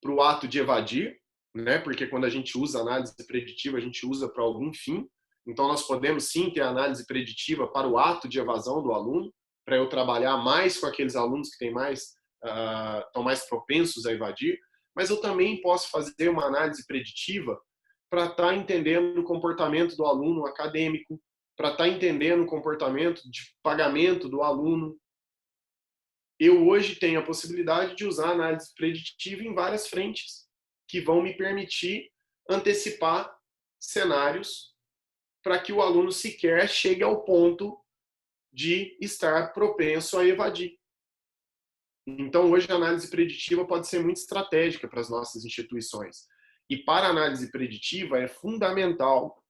para o ato de evadir, né? Porque quando a gente usa análise preditiva, a gente usa para algum fim. Então, nós podemos sim ter análise preditiva para o ato de evasão do aluno, para eu trabalhar mais com aqueles alunos que estão mais propensos a evadir, mas eu também posso fazer uma análise preditiva para estar entendendo o comportamento do aluno acadêmico, para estar entendendo o comportamento de pagamento do aluno. Eu hoje tenho a possibilidade de usar análise preditiva em várias frentes, que vão me permitir antecipar cenários para que o aluno sequer chegue ao ponto de estar propenso a evadir. Então, hoje, a análise preditiva pode ser muito estratégica para as nossas instituições. E para a análise preditiva, é fundamental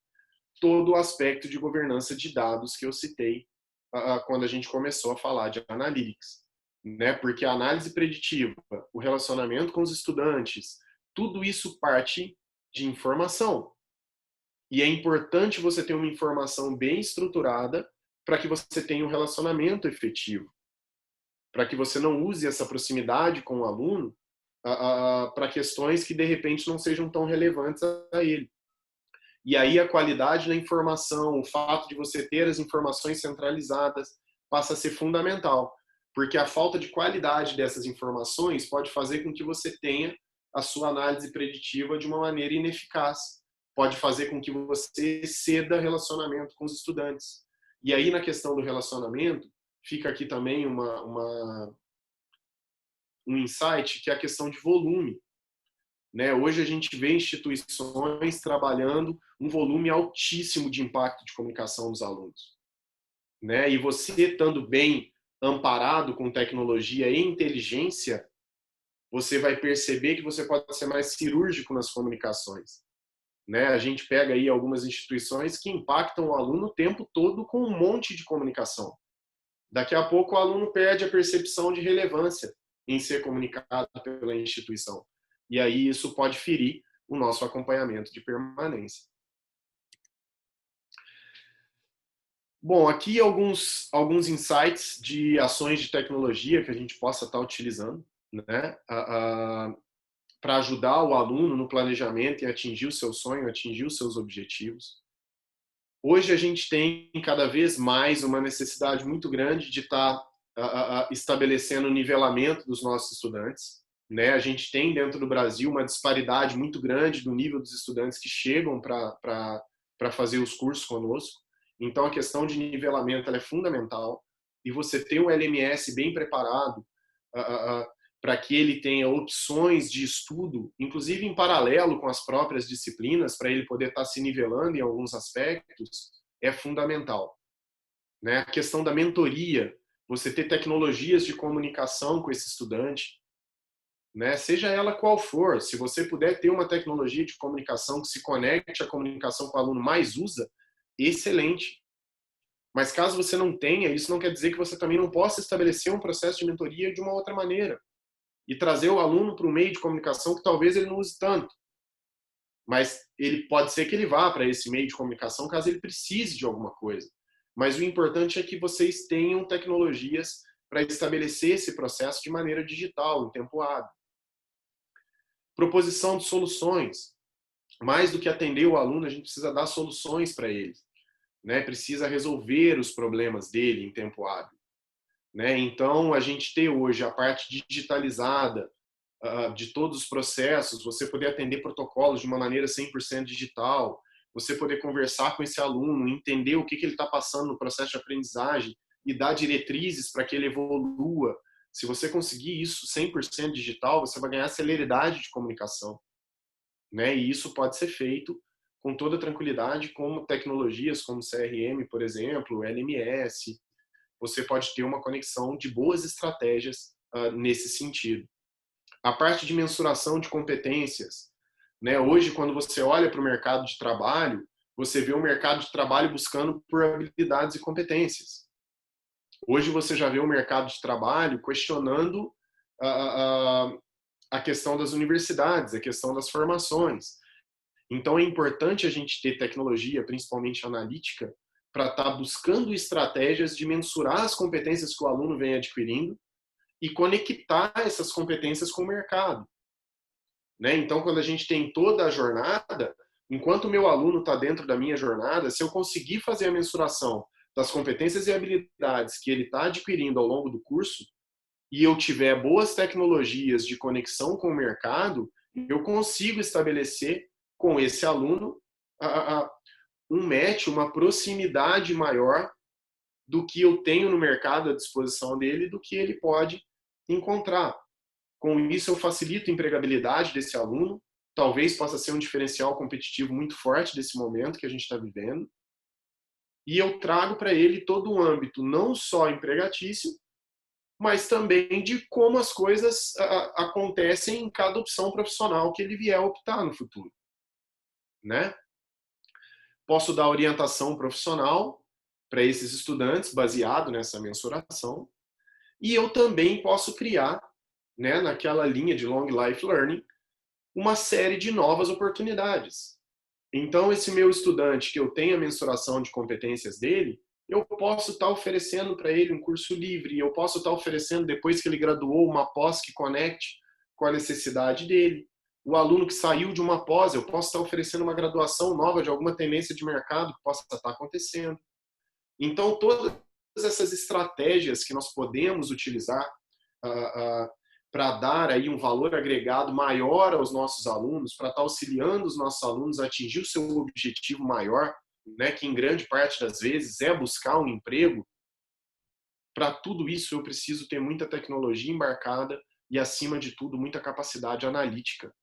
todo o aspecto de governança de dados que eu citei quando a gente começou a falar de analytics, né? Porque a análise preditiva, o relacionamento com os estudantes, tudo isso parte de informação. E é importante você ter uma informação bem estruturada para que você tenha um relacionamento efetivo, para que você não use essa proximidade com o aluno para questões que de repente não sejam tão relevantes a ele. E aí a qualidade da informação, o fato de você ter as informações centralizadas passa a ser fundamental, porque a falta de qualidade dessas informações pode fazer com que você tenha a sua análise preditiva de uma maneira ineficaz, pode fazer com que você ceda relacionamento com os estudantes. E aí na questão do relacionamento, fica aqui também um insight, que é a questão de volume. Né? Hoje a gente vê instituições trabalhando um volume altíssimo de impacto de comunicação dos alunos. Né? E você estando bem amparado com tecnologia e inteligência, você vai perceber que você pode ser mais cirúrgico nas comunicações. Né? A gente pega aí algumas instituições que impactam o aluno o tempo todo com um monte de comunicação. Daqui a pouco o aluno perde a percepção de relevância. em ser comunicado pela instituição. E aí isso pode ferir o nosso acompanhamento de permanência. Bom, aqui alguns insights de ações de tecnologia que a gente possa estar utilizando, né, para ajudar o aluno no planejamento e atingir o seu sonho, atingir os seus objetivos. Hoje a gente tem cada vez mais uma necessidade muito grande de estar estabelecendo o nivelamento dos nossos estudantes, né? A gente tem dentro do Brasil uma disparidade muito grande do nível dos estudantes que chegam para fazer os cursos conosco. Então a questão de nivelamento ela é fundamental, e você ter um LMS bem preparado para que ele tenha opções de estudo, inclusive em paralelo com as próprias disciplinas, para ele poder estar se nivelando em alguns aspectos, é fundamental, né? A questão da mentoria, você ter tecnologias de comunicação com esse estudante, né? Seja ela qual for, se você puder ter uma tecnologia de comunicação que se conecte à comunicação que o aluno mais usa, excelente. Mas caso você não tenha, isso não quer dizer que você também não possa estabelecer um processo de mentoria de uma outra maneira e trazer o aluno para um meio de comunicação que talvez ele não use tanto. Mas ele pode ser que ele vá para esse meio de comunicação caso ele precise de alguma coisa. Mas o importante é que vocês tenham tecnologias para estabelecer esse processo de maneira digital, em tempo hábil. Proposição de soluções. Mais do que atender o aluno, a gente precisa dar soluções para ele, né? Precisa resolver os problemas dele em tempo hábil, né? Então, a gente ter hoje a parte digitalizada de todos os processos, você poder atender protocolos de uma maneira 100% digital, você poder conversar com esse aluno, entender o que ele está passando no processo de aprendizagem e dar diretrizes para que ele evolua. Se você conseguir isso 100% digital, você vai ganhar celeridade de comunicação, né? E isso pode ser feito com toda tranquilidade, com tecnologias como CRM, por exemplo, LMS. Você pode ter uma conexão de boas estratégias nesse sentido. A parte de mensuração de competências, né? Hoje, quando você olha para o mercado de trabalho, você vê o mercado de trabalho buscando por habilidades e competências. Hoje você já vê o mercado de trabalho questionando a questão das universidades, a questão das formações. Então é importante a gente ter tecnologia, principalmente analítica, para estar buscando estratégias de mensurar as competências que o aluno vem adquirindo e conectar essas competências com o mercado, né? Então, quando a gente tem toda a jornada, enquanto o meu aluno está dentro da minha jornada, se eu conseguir fazer a mensuração das competências e habilidades que ele está adquirindo ao longo do curso, e eu tiver boas tecnologias de conexão com o mercado, eu consigo estabelecer com esse aluno um match, uma proximidade maior do que eu tenho no mercado à disposição dele, do que ele pode encontrar. Com isso, eu facilito a empregabilidade desse aluno, talvez possa ser um diferencial competitivo muito forte desse momento que a gente está vivendo, e eu trago para ele todo um âmbito, não só empregatício, mas também de como as coisas acontecem em cada opção profissional que ele vier a optar no futuro, né? Posso dar orientação profissional para esses estudantes baseado nessa mensuração, e eu também posso criar, né, naquela linha de Long Life Learning, uma série de novas oportunidades. Então, esse meu estudante que eu tenho a mensuração de competências dele, eu posso estar oferecendo para ele um curso livre, eu posso estar oferecendo, depois que ele graduou, uma pós que conecte com a necessidade dele. O aluno que saiu de uma pós, eu posso estar oferecendo uma graduação nova de alguma tendência de mercado que possa estar acontecendo. Então, todas essas estratégias que nós podemos utilizar para dar aí um valor agregado maior aos nossos alunos, para estar auxiliando os nossos alunos a atingir o seu objetivo maior, né, que em grande parte das vezes é buscar um emprego. Para tudo isso eu preciso ter muita tecnologia embarcada e, acima de tudo, muita capacidade analítica.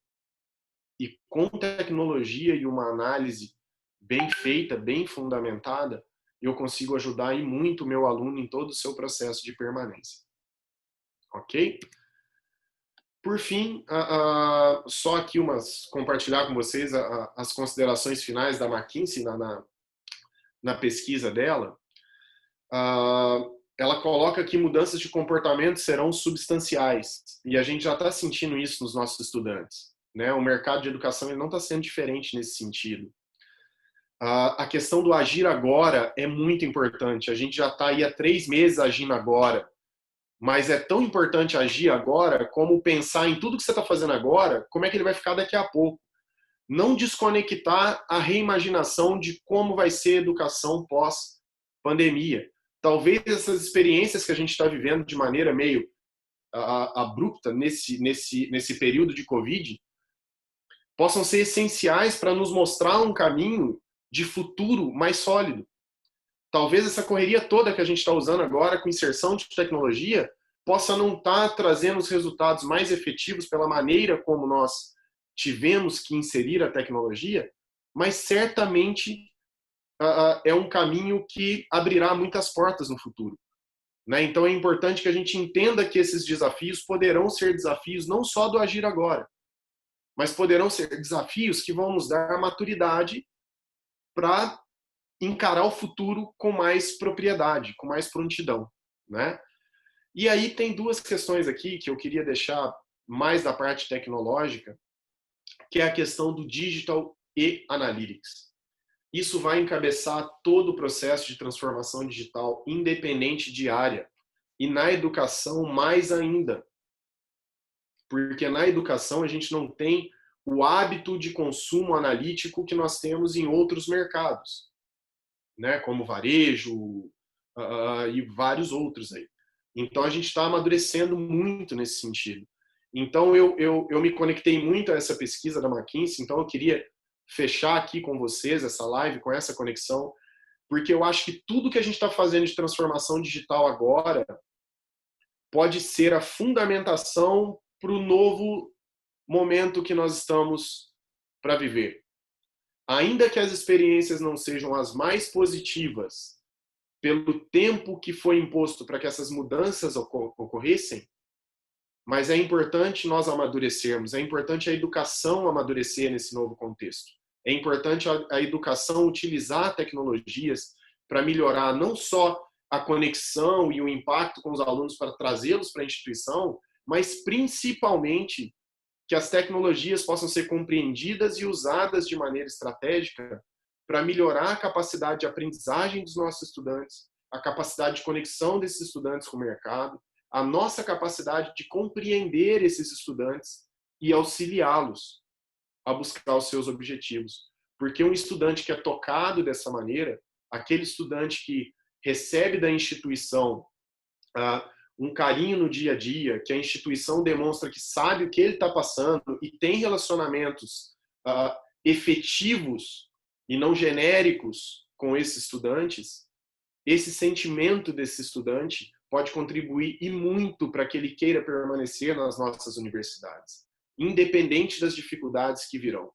E com tecnologia e uma análise bem feita, bem fundamentada, eu consigo ajudar e muito o meu aluno em todo o seu processo de permanência. Ok? Por fim, só aqui compartilhar com vocês as considerações finais da McKinsey na pesquisa dela. ela coloca que mudanças de comportamento serão substanciais. E a gente já está sentindo isso nos nossos estudantes, né? O mercado de educação ele não está sendo diferente nesse sentido. A questão do agir agora é muito importante. A gente já está aí há 3 meses agindo agora. Mas é tão importante agir agora como pensar em tudo que você está fazendo agora, como é que ele vai ficar daqui a pouco. Não desconectar a reimaginação de como vai ser a educação pós-pandemia. Talvez essas experiências que a gente está vivendo de maneira meio abrupta nesse período de Covid possam ser essenciais para nos mostrar um caminho de futuro mais sólido. Talvez essa correria toda que a gente está usando agora com inserção de tecnologia possa não estar trazendo os resultados mais efetivos pela maneira como nós tivemos que inserir a tecnologia, mas certamente é um caminho que abrirá muitas portas no futuro. Né? Então é importante que a gente entenda que esses desafios poderão ser desafios não só do agir agora, mas poderão ser desafios que vão nos dar maturidade para encarar o futuro com mais propriedade, com mais prontidão, né? E aí tem 2 questões aqui que eu queria deixar mais da parte tecnológica, que é a questão do Digital e Analytics. Isso vai encabeçar todo o processo de transformação digital, independente de área. E na educação, mais ainda. Porque na educação a gente não tem o hábito de consumo analítico que nós temos em outros mercados, né? Como varejo e vários outros aí. Então a gente está amadurecendo muito nesse sentido. Então eu me conectei muito a essa pesquisa da McKinsey, então eu queria fechar aqui com vocês essa live, com essa conexão, porque eu acho que tudo que a gente está fazendo de transformação digital agora pode ser a fundamentação para o novo momento que nós estamos para viver. Ainda que as experiências não sejam as mais positivas, pelo tempo que foi imposto para que essas mudanças ocorressem, mas é importante nós amadurecermos, é importante a educação amadurecer nesse novo contexto. É importante a educação utilizar tecnologias para melhorar não só a conexão e o impacto com os alunos para trazê-los para a instituição, mas principalmente que as tecnologias possam ser compreendidas e usadas de maneira estratégica para melhorar a capacidade de aprendizagem dos nossos estudantes, a capacidade de conexão desses estudantes com o mercado, a nossa capacidade de compreender esses estudantes e auxiliá-los a buscar os seus objetivos. Porque um estudante que é tocado dessa maneira, aquele estudante que recebe da instituição um carinho no dia a dia, que a instituição demonstra que sabe o que ele está passando e tem relacionamentos efetivos e não genéricos com esses estudantes, esse sentimento desse estudante pode contribuir e muito para que ele queira permanecer nas nossas universidades, independente das dificuldades que virão.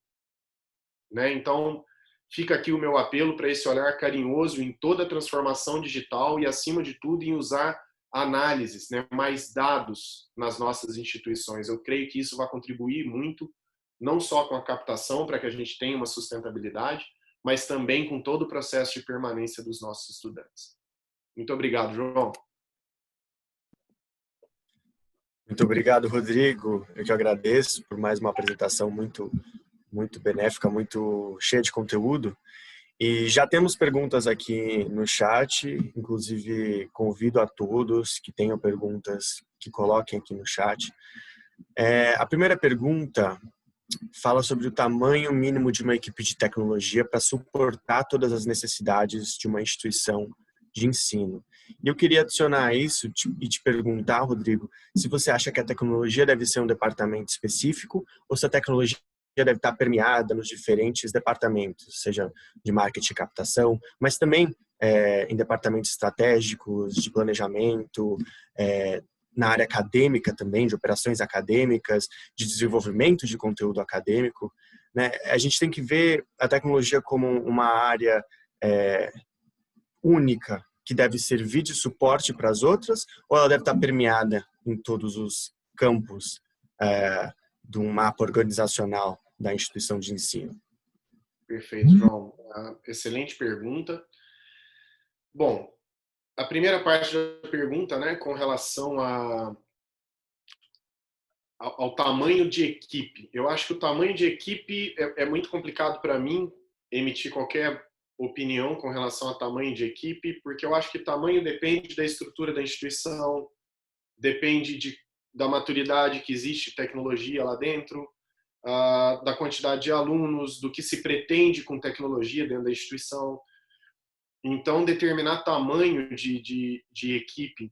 Né? Então, fica aqui o meu apelo para esse olhar carinhoso em toda a transformação digital e, acima de tudo, em usar análises, né, mais dados nas nossas instituições. Eu creio que isso vai contribuir muito, não só com a captação para que a gente tenha uma sustentabilidade, mas também com todo o processo de permanência dos nossos estudantes. Muito obrigado, João. Muito obrigado, Rodrigo. Eu te agradeço por mais uma apresentação muito benéfica, muito cheia de conteúdo. E já temos perguntas aqui no chat, inclusive convido a todos que tenham perguntas que coloquem aqui no chat. A primeira pergunta fala sobre o tamanho mínimo de uma equipe de tecnologia para suportar todas as necessidades de uma instituição de ensino. E eu queria adicionar isso e te perguntar, Rodrigo, se você acha que a tecnologia deve ser um departamento específico ou se a tecnologia deve estar permeada nos diferentes departamentos, seja de marketing e captação, mas também em departamentos estratégicos, de planejamento, na área acadêmica também, de operações acadêmicas, de desenvolvimento de conteúdo acadêmico. Né? A gente tem que ver a tecnologia como uma área única, que deve servir de suporte para as outras, ou ela deve estar permeada em todos os campos de um mapa organizacional da instituição de ensino? Perfeito, João. Excelente pergunta. Bom, a primeira parte da pergunta, né, com relação ao tamanho de equipe. Eu acho que o tamanho de equipe é muito complicado para mim emitir qualquer opinião com relação ao tamanho de equipe, porque eu acho que tamanho depende da estrutura da instituição, depende da maturidade que existe tecnologia lá dentro, da quantidade de alunos, do que se pretende com tecnologia dentro da instituição. Então, determinar tamanho de equipe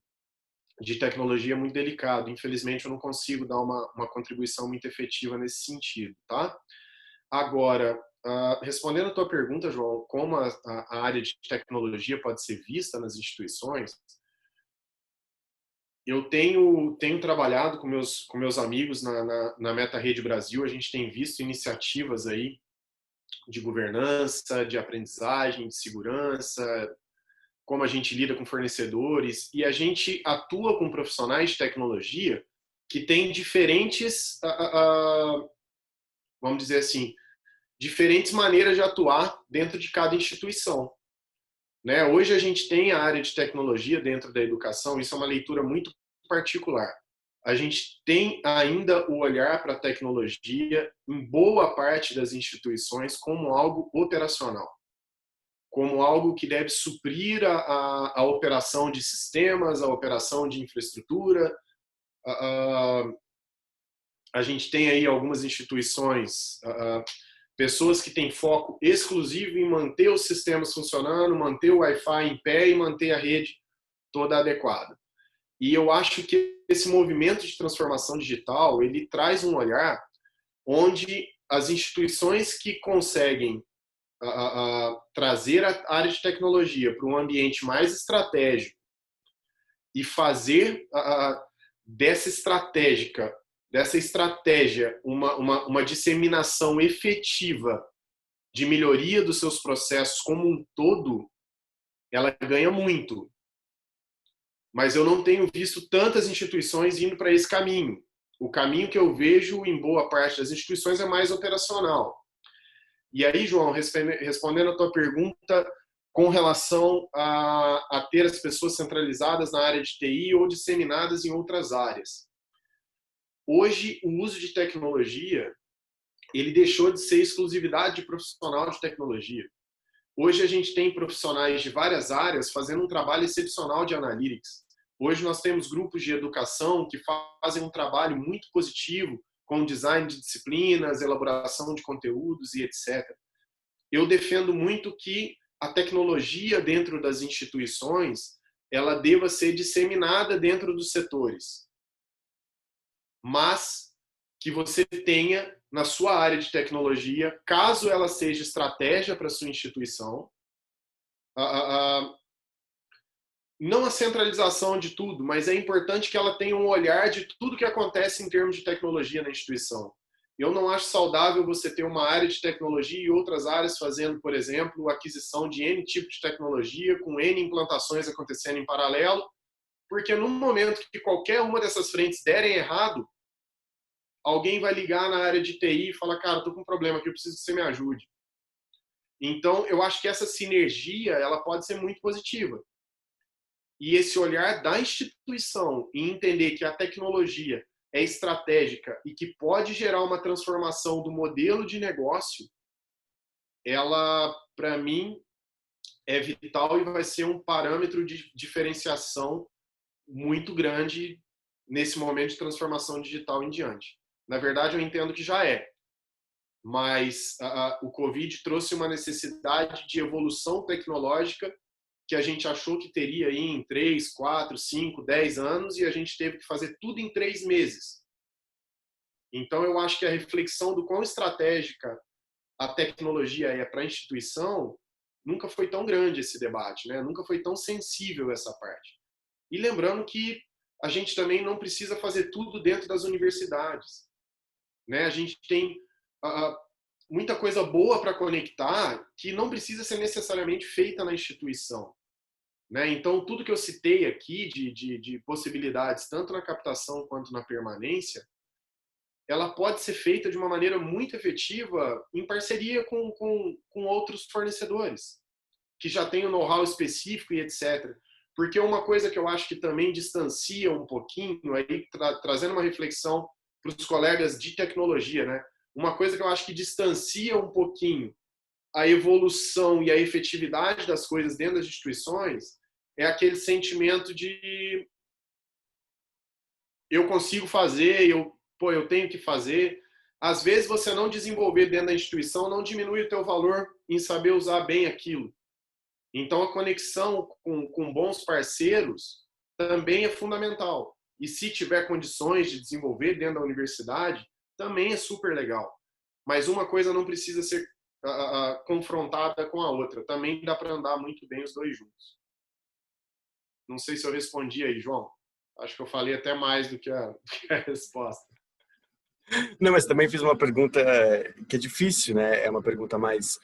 de tecnologia é muito delicado. Infelizmente, eu não consigo dar uma contribuição muito efetiva nesse sentido, tá? Agora, respondendo a tua pergunta, João, como a área de tecnologia pode ser vista nas instituições, eu tenho trabalhado com meus amigos na Meta Rede Brasil, a gente tem visto iniciativas aí de governança, de aprendizagem, de segurança, como a gente lida com fornecedores, e a gente atua com profissionais de tecnologia que têm diferentes, vamos dizer assim, diferentes maneiras de atuar dentro de cada instituição. Né? Hoje a gente tem a área de tecnologia dentro da educação, isso é uma leitura muito particular. A gente tem ainda o olhar para a tecnologia em boa parte das instituições como algo operacional, como algo que deve suprir a operação de sistemas, a operação de infraestrutura. A gente tem aí algumas instituições, pessoas que têm foco exclusivo em manter os sistemas funcionando, manter o Wi-Fi em pé e manter a rede toda adequada. E eu acho que esse movimento de transformação digital, ele traz um olhar onde as instituições que conseguem trazer a área de tecnologia para um ambiente mais estratégico e fazer dessa estratégia uma disseminação efetiva de melhoria dos seus processos como um todo, ela ganha muito. Mas eu não tenho visto tantas instituições indo para esse caminho. O caminho que eu vejo em boa parte das instituições é mais operacional. E aí, João, respondendo a tua pergunta com relação a ter as pessoas centralizadas na área de TI ou disseminadas em outras áreas. Hoje, o uso de tecnologia, ele deixou de ser exclusividade de profissional de tecnologia. Hoje a gente tem profissionais de várias áreas fazendo um trabalho excepcional de analytics. Hoje nós temos grupos de educação que fazem um trabalho muito positivo com design de disciplinas, elaboração de conteúdos e etc. Eu defendo muito que a tecnologia dentro das instituições, ela deva ser disseminada dentro dos setores, mas que você tenha na sua área de tecnologia, caso ela seja estratégia para a sua instituição, não a centralização de tudo, mas é importante que ela tenha um olhar de tudo que acontece em termos de tecnologia na instituição. Eu não acho saudável você ter uma área de tecnologia e outras áreas fazendo, por exemplo, aquisição de N tipo de tecnologia, com N implantações acontecendo em paralelo, porque no momento que qualquer uma dessas frentes derem errado, alguém vai ligar na área de TI e falar, cara, estou com um problema aqui, eu preciso que você me ajude. Então, eu acho que essa sinergia ela pode ser muito positiva. E esse olhar da instituição e entender que a tecnologia é estratégica e que pode gerar uma transformação do modelo de negócio, ela, para mim, é vital e vai ser um parâmetro de diferenciação muito grande nesse momento de transformação digital em diante. Na verdade, eu entendo que já é, mas o Covid trouxe uma necessidade de evolução tecnológica que a gente achou que teria aí em 3, 4, 5, 10 anos e a gente teve que fazer tudo em 3 meses. Então, eu acho que a reflexão do quão estratégica a tecnologia é para a instituição, nunca foi tão grande esse debate, né? Nunca foi tão sensível essa parte. E lembrando que a gente também não precisa fazer tudo dentro das universidades, né? A gente tem muita coisa boa para conectar que não precisa ser necessariamente feita na instituição. Né? Então, tudo que eu citei aqui de possibilidades, tanto na captação quanto na permanência, ela pode ser feita de uma maneira muito efetiva em parceria com outros fornecedores, que já têm um know-how específico e etc. porque uma coisa que eu acho que também distancia um pouquinho, aí trazendo uma reflexão para os colegas de tecnologia, né? Uma coisa que eu acho que distancia um pouquinho a evolução e a efetividade das coisas dentro das instituições é aquele sentimento de eu consigo fazer, eu tenho que fazer. Às vezes você não desenvolver dentro da instituição não diminui o teu valor em saber usar bem aquilo. Então a conexão com bons parceiros também é fundamental. E se tiver condições de desenvolver dentro da universidade, também é super legal. Mas uma coisa não precisa ser confrontada com a outra. Também dá para andar muito bem os dois juntos. Não sei se eu respondi aí, João. Acho que eu falei até mais do que a resposta. Não, mas também fiz uma pergunta que é difícil, né? É uma pergunta mais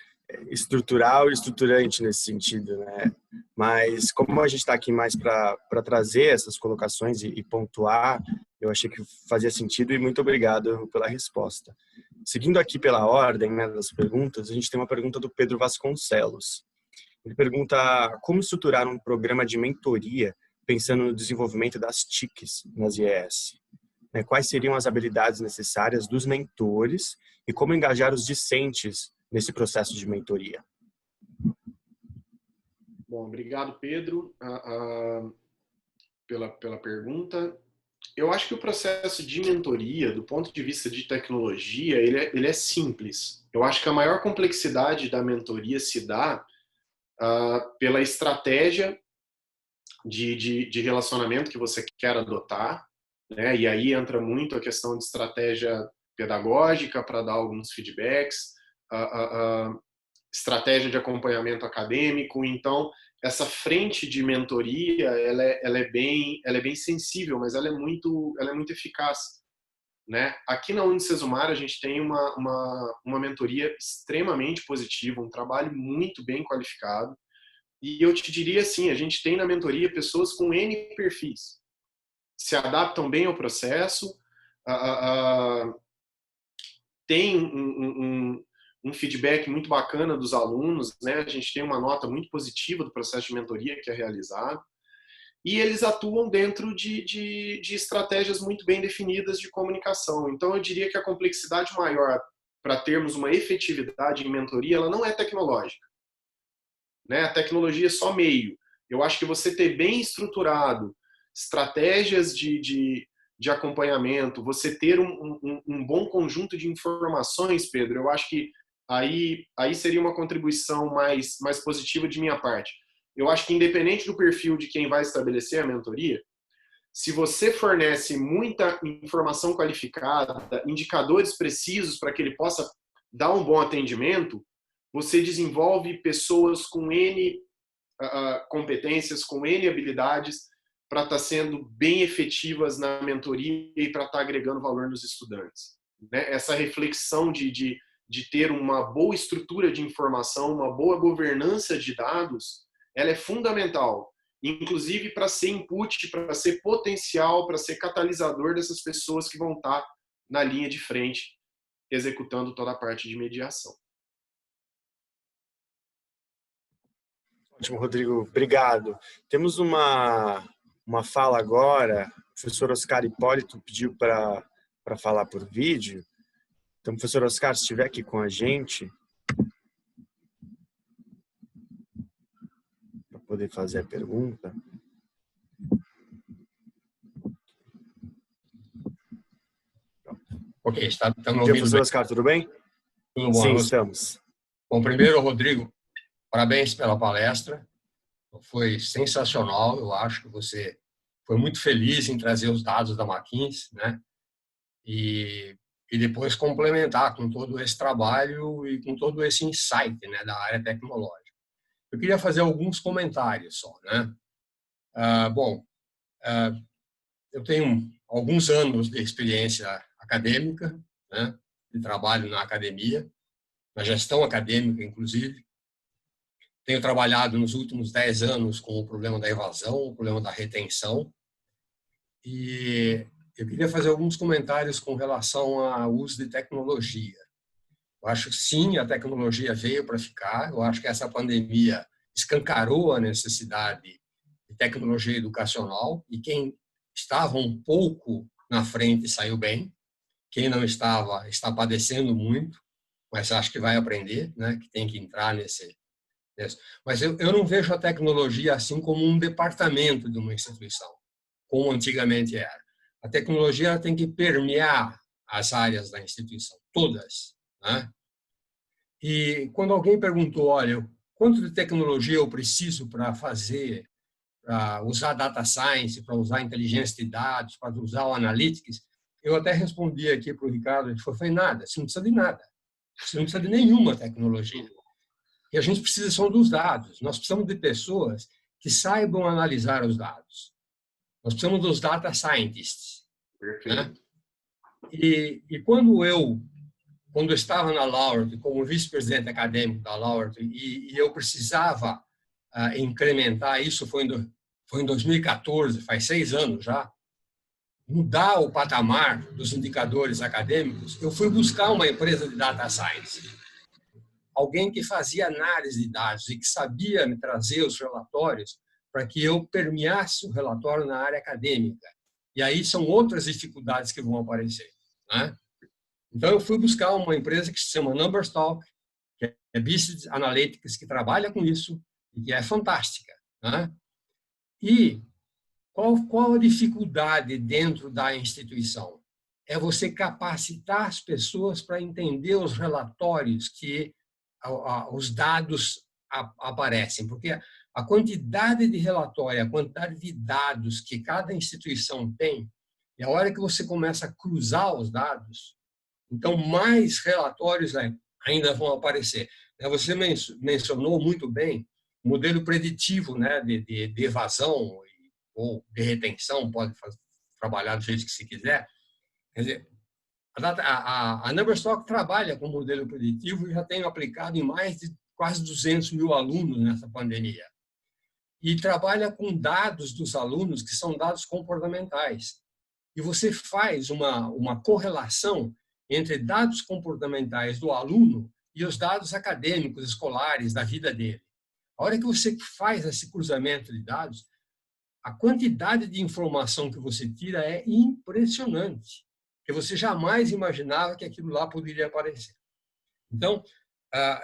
estrutural e estruturante nesse sentido, né? Mas como a gente está aqui mais para trazer essas colocações e pontuar, eu achei que fazia sentido e muito obrigado pela resposta. Seguindo aqui pela ordem, né, das perguntas, a gente tem uma pergunta do Pedro Vasconcelos. Ele pergunta como estruturar um programa de mentoria pensando no desenvolvimento das TICs nas IES. Quais seriam as habilidades necessárias dos mentores e como engajar os discentes nesse processo de mentoria? Bom, obrigado, Pedro, pela pergunta. Eu acho que o processo de mentoria, do ponto de vista de tecnologia, ele é simples. Eu acho que a maior complexidade da mentoria se dá pela estratégia de relacionamento que você quer adotar, né? E aí entra muito a questão de estratégia pedagógica para dar alguns feedbacks, estratégia de acompanhamento acadêmico. Então, essa frente de mentoria, ela é bem sensível, mas ela é muito eficaz, né? Aqui na Unicesumar a gente tem uma mentoria extremamente positiva, um trabalho muito bem qualificado. E eu te diria assim, a gente tem na mentoria pessoas com N perfis, se adaptam bem ao processo, tem um feedback muito bacana dos alunos, né? A gente tem uma nota muito positiva do processo de mentoria que é realizado, e eles atuam dentro de estratégias muito bem definidas de comunicação. Então, eu diria que a complexidade maior para termos uma efetividade em mentoria, ela não é tecnológica, né? A tecnologia é só meio. Eu acho que você ter bem estruturado estratégias de acompanhamento, você ter um bom conjunto de informações, Pedro, eu acho que aí seria uma contribuição mais positiva de minha parte. Eu acho que independente do perfil de quem vai estabelecer a mentoria, se você fornece muita informação qualificada, indicadores precisos para que ele possa dar um bom atendimento, você desenvolve pessoas com N competências, com N habilidades para estar sendo bem efetivas na mentoria e para estar agregando valor nos estudantes. Né? Essa reflexão de ter uma boa estrutura de informação, uma boa governança de dados, ela é fundamental, inclusive para ser input, para ser potencial, para ser catalisador dessas pessoas que vão estar na linha de frente, executando toda a parte de mediação. Ótimo, Rodrigo. Obrigado. Temos uma fala agora. O professor Oscar Hipólito pediu para falar por vídeo. Então, professor Oscar, se estiver aqui com a gente, para poder fazer a pergunta. Ok, estamos Bom dia, ouvindo professor bem. Oscar, tudo bem? Tudo bom? Sim, estamos. Bom, primeiro, Rodrigo, parabéns pela palestra. Foi sensacional. Eu acho que você foi muito feliz em trazer os dados da McKinsey, né? E depois complementar com todo esse trabalho e com todo esse insight, né, da área tecnológica. Eu queria fazer alguns comentários só, né? Eu tenho alguns anos de experiência acadêmica, né? De trabalho na academia, na gestão acadêmica, inclusive. Tenho trabalhado nos últimos 10 anos com o problema da evasão, o problema da retenção. E eu queria fazer alguns comentários com relação ao uso de tecnologia. Eu acho que sim, a tecnologia veio para ficar. Eu acho que essa pandemia escancarou a necessidade de tecnologia educacional, e quem estava um pouco na frente saiu bem, quem não estava está padecendo muito, mas acho que vai aprender, né, que tem que entrar nesse. Mas eu não vejo a tecnologia assim como um departamento de uma instituição, como antigamente era. A tecnologia ela tem que permear as áreas da instituição, todas, né? E quando alguém perguntou, olha, quanto de tecnologia eu preciso para fazer, para usar data science, para usar inteligência de dados, para usar o analytics, eu até respondi aqui para o Ricardo, ele falou, nada, você não precisa de nada, você não precisa de nenhuma tecnologia. E a gente precisa só dos dados, nós precisamos de pessoas que saibam analisar os dados. Nós precisamos dos data scientists. Perfeito. Né? E quando eu estava na Laureate, como vice-presidente acadêmico da Laureate, e eu precisava incrementar isso, foi em 2014, faz 6 anos já, mudar o patamar dos indicadores acadêmicos, eu fui buscar uma empresa de data science. Alguém que fazia análise de dados e que sabia me trazer os relatórios para que eu permeasse o relatório na área acadêmica. E aí são outras dificuldades que vão aparecer. Né? Então, eu fui buscar uma empresa que se chama Numberstock, que é Business Analytics, que trabalha com isso e que é fantástica. Né? E qual a dificuldade dentro da instituição? É você capacitar as pessoas para entender os relatórios que os dados aparecem, porque a quantidade de relatório, a quantidade de dados que cada instituição tem, e a hora que você começa a cruzar os dados, então mais relatórios ainda vão aparecer. Você mencionou muito bem o modelo preditivo, né, de evasão ou de retenção, pode trabalhar do jeito que se quiser. Quer dizer, a Numberstock trabalha com modelo preditivo e já tem aplicado em mais de quase 200 mil alunos nessa pandemia. E trabalha com dados dos alunos que são dados comportamentais. E você faz uma correlação entre dados comportamentais do aluno e os dados acadêmicos, escolares, da vida dele. A hora que você faz esse cruzamento de dados, a quantidade de informação que você tira é impressionante, porque você jamais imaginava que aquilo lá poderia aparecer. Então,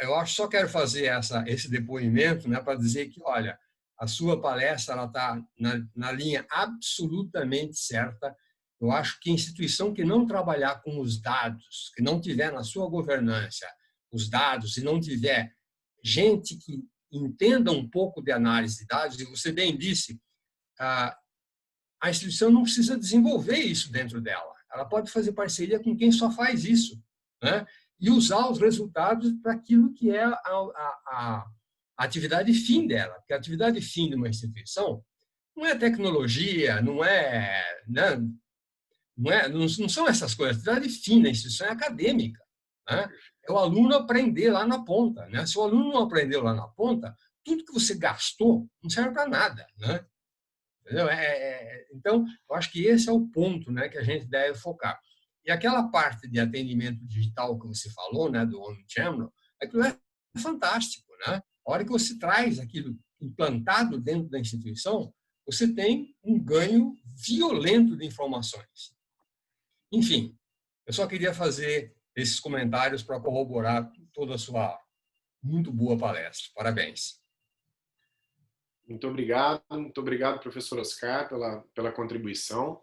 eu só quero fazer esse depoimento, né, para dizer que, olha, a sua palestra está na linha absolutamente certa. Eu acho que a instituição que não trabalhar com os dados, que não tiver na sua governança os dados e não tiver gente que entenda um pouco de análise de dados, e você bem disse, a instituição não precisa desenvolver isso dentro dela. Ela pode fazer parceria com quem só faz isso, né? E usar os resultados para aquilo que é a atividade fim dela. Porque a atividade fim de uma instituição não é tecnologia, não são essas coisas. A atividade fim da instituição é acadêmica. Né? É o aluno aprender lá na ponta. Né? Se o aluno não aprendeu lá na ponta, tudo que você gastou não serve para nada. Né? Entendeu? Então, eu acho que esse é o ponto, né, que a gente deve focar. E aquela parte de atendimento digital que você falou, né, do Omnichannel, aquilo é fantástico. Né? A hora que você traz aquilo implantado dentro da instituição, você tem um ganho violento de informações. Enfim, eu só queria fazer esses comentários para corroborar toda a sua muito boa palestra. Parabéns. Muito obrigado, professor Oscar, pela contribuição.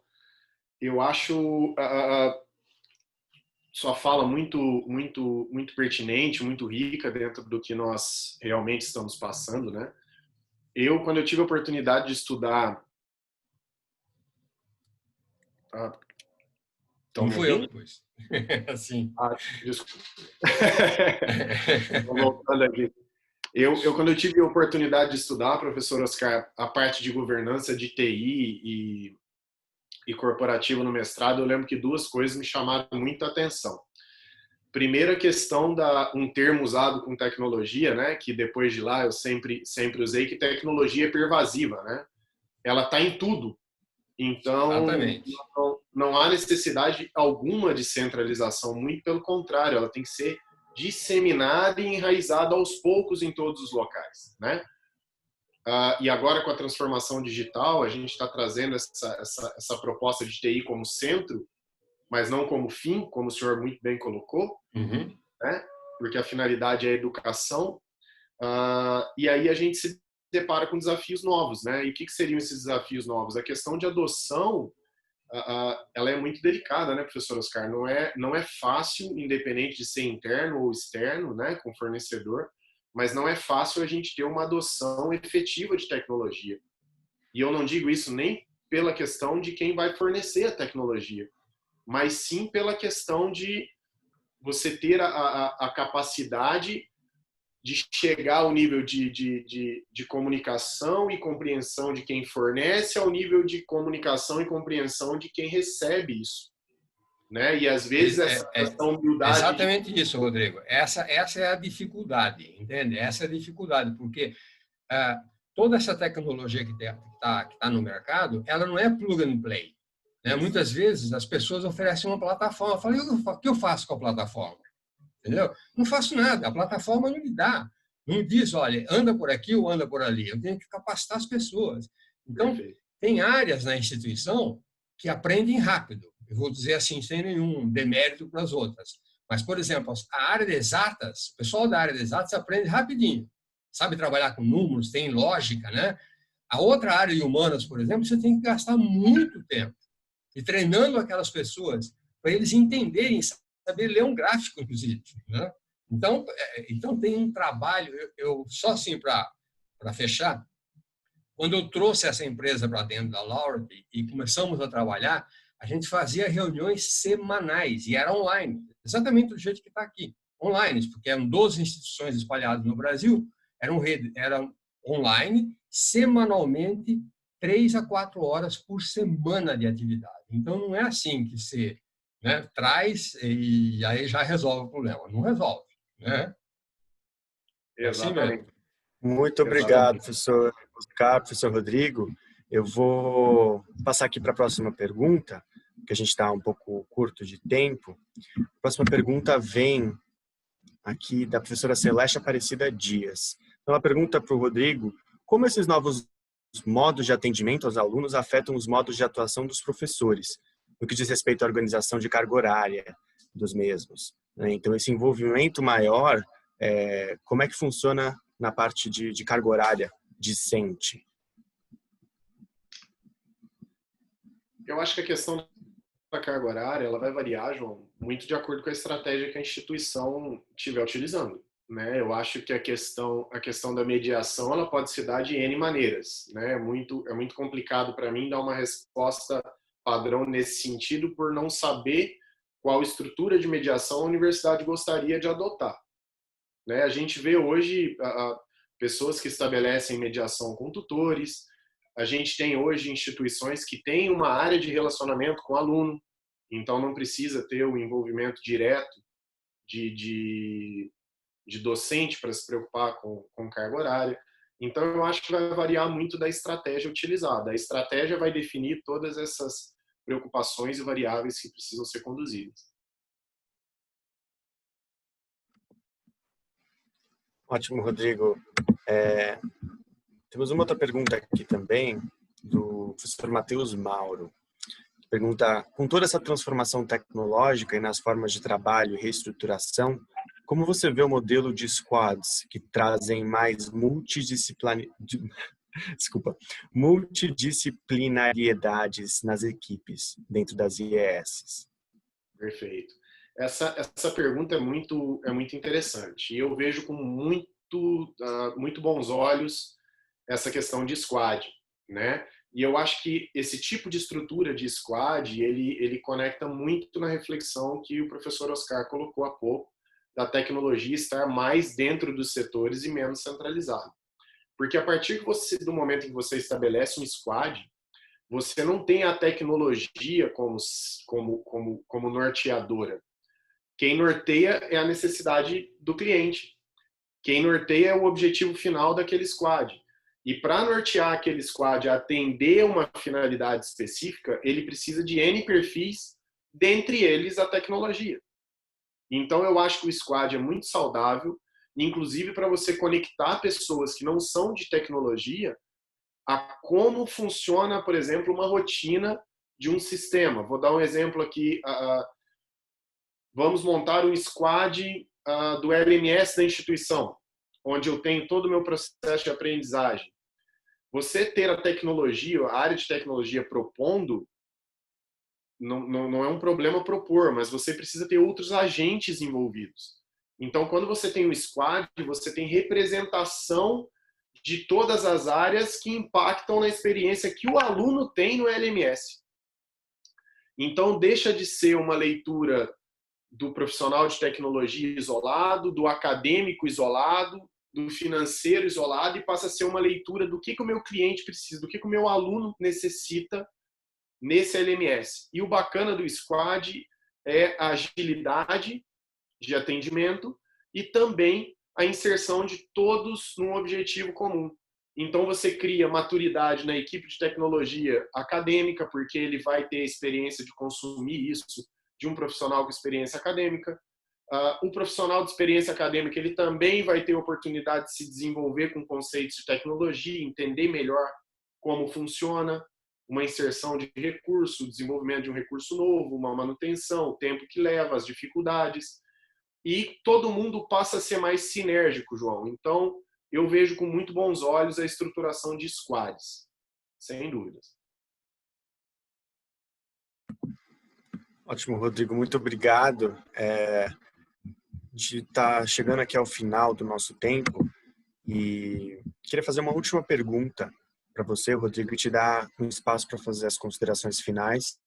Eu acho sua fala muito pertinente, muito rica dentro do que nós realmente estamos passando, né? Quando eu tive a oportunidade de estudar... Não fui eu depois. Assim. Desculpa. Estou voltando aqui. Quando eu tive a oportunidade de estudar, professor Oscar, a parte de governança de TI e corporativo no mestrado, eu lembro que 2 coisas me chamaram muita atenção. Primeira questão um termo usado com tecnologia, né, que depois de lá eu sempre usei, que tecnologia é pervasiva, né? Ela está em tudo. Então, não há necessidade alguma de centralização, muito pelo contrário, ela tem que ser disseminada e enraizada aos poucos em todos os locais, né? E agora, com a transformação digital, a gente está trazendo essa proposta de TI como centro, mas não como fim, como o senhor muito bem colocou, né? Porque a finalidade é a educação. E aí a gente se depara com desafios novos, né? E o que seriam esses desafios novos? A questão de adoção, ela é muito delicada, né, professor Oscar? Não é fácil, independente de ser interno ou externo, né, com fornecedor, mas não é fácil a gente ter uma adoção efetiva de tecnologia. E eu não digo isso nem pela questão de quem vai fornecer a tecnologia, mas sim pela questão de você ter a capacidade de chegar ao nível de comunicação e compreensão de quem fornece, ao nível de comunicação e compreensão de quem recebe isso, né? E às vezes essa humildade... Exatamente isso, Rodrigo. Essa é a dificuldade, entende? Essa é a dificuldade, porque toda essa tecnologia que tá no mercado, ela não é plug and play, né? Muitas vezes as pessoas oferecem uma plataforma. Eu falei, o que eu faço com a plataforma? Entendeu? Não faço nada, a plataforma não me dá. Não diz, olha, anda por aqui ou anda por ali. Eu tenho que capacitar as pessoas. Então, Perfeito. tem áreas na instituição que aprendem rápido. Eu vou dizer assim, sem nenhum demérito para as outras. Mas, por exemplo, a área de exatas, o pessoal da área de exatas aprende rapidinho. Sabe trabalhar com números, tem lógica, né? A outra área de humanas, por exemplo, você tem que gastar muito tempo e treinando aquelas pessoas para eles entenderem, saber ler um gráfico, inclusive, né? Então tem um trabalho, eu só assim para fechar, quando eu trouxe essa empresa para dentro da Laureate e começamos a trabalhar, a gente fazia reuniões semanais e era online, exatamente do jeito que está aqui, online, porque eram 12 instituições espalhadas no Brasil, eram online, semanalmente, 3 a 4 horas por semana de atividade. Então, não é assim que você, né, traz e aí já resolve o problema. Não resolve, né? É assim Exatamente. mesmo. Muito obrigado, professor Oscar, professor Rodrigo. Eu vou passar aqui para a próxima pergunta, porque a gente está um pouco curto de tempo. A próxima pergunta vem aqui da professora Celeste Aparecida Dias. Então, ela pergunta para o Rodrigo como esses novos modos de atendimento aos alunos afetam os modos de atuação dos professores, no que diz respeito à organização de carga horária dos mesmos. Então, esse envolvimento maior, como é que funciona na parte de carga horária discente? Eu acho que a questão da carga horária ela vai variar, João, muito de acordo com a estratégia que a instituição estiver utilizando, né? Eu acho que a questão da mediação ela pode se dar de N maneiras, né? É muito complicado para mim dar uma resposta padrão nesse sentido por não saber qual estrutura de mediação a universidade gostaria de adotar, né? A gente vê hoje pessoas que estabelecem mediação com tutores. A gente tem hoje instituições que têm uma área de relacionamento com o aluno, então não precisa ter o envolvimento direto de docente para se preocupar com carga horária. Então, eu acho que vai variar muito da estratégia utilizada. A estratégia vai definir todas essas preocupações e variáveis que precisam ser conduzidas. Ótimo, Rodrigo. Temos uma outra pergunta aqui também, do professor Matheus Mauro, que pergunta, com toda essa transformação tecnológica e nas formas de trabalho e reestruturação, como você vê o modelo de squads que trazem mais multidisciplinariedades nas equipes dentro das IES? Perfeito. Essa pergunta é muito interessante e eu vejo com muito bons olhos essa questão de squad, né? E eu acho que esse tipo de estrutura de squad ele conecta muito na reflexão que o professor Oscar colocou há pouco da tecnologia estar mais dentro dos setores e menos centralizado. Porque a partir do momento em que você estabelece um squad, você não tem a tecnologia como norteadora. Quem norteia é a necessidade do cliente. Quem norteia é o objetivo final daquele squad. E para nortear aquele squad, atender uma finalidade específica, ele precisa de N perfis, dentre eles a tecnologia. Então, eu acho que o squad é muito saudável inclusive para você conectar pessoas que não são de tecnologia a como funciona, por exemplo, uma rotina de um sistema. Vou dar um exemplo aqui. Vamos montar um squad do LMS da instituição, onde eu tenho todo o meu processo de aprendizagem. Você ter a tecnologia, a área de tecnologia propondo, não é um problema propor, mas você precisa ter outros agentes envolvidos. Então, quando você tem um squad, você tem representação de todas as áreas que impactam na experiência que o aluno tem no LMS. Então, deixa de ser uma leitura do profissional de tecnologia isolado, do acadêmico isolado, do financeiro isolado, e passa a ser uma leitura do que o meu cliente precisa, do que o meu aluno necessita nesse LMS. E o bacana do squad é a agilidade de atendimento e também a inserção de todos num objetivo comum. Então você cria maturidade na equipe de tecnologia acadêmica, porque ele vai ter a experiência de consumir isso de um profissional com experiência acadêmica. Um profissional de experiência acadêmica, ele também vai ter oportunidade de se desenvolver com conceitos de tecnologia, entender melhor como funciona uma inserção de recurso, o desenvolvimento de um recurso novo, uma manutenção, o tempo que leva, as dificuldades. E todo mundo passa a ser mais sinérgico, João. Então, eu vejo com muito bons olhos a estruturação de squads, sem dúvidas. Ótimo, Rodrigo, muito obrigado. De estar chegando aqui ao final do nosso tempo e queria fazer uma última pergunta para você, Rodrigo, e te dar um espaço para fazer as considerações finais.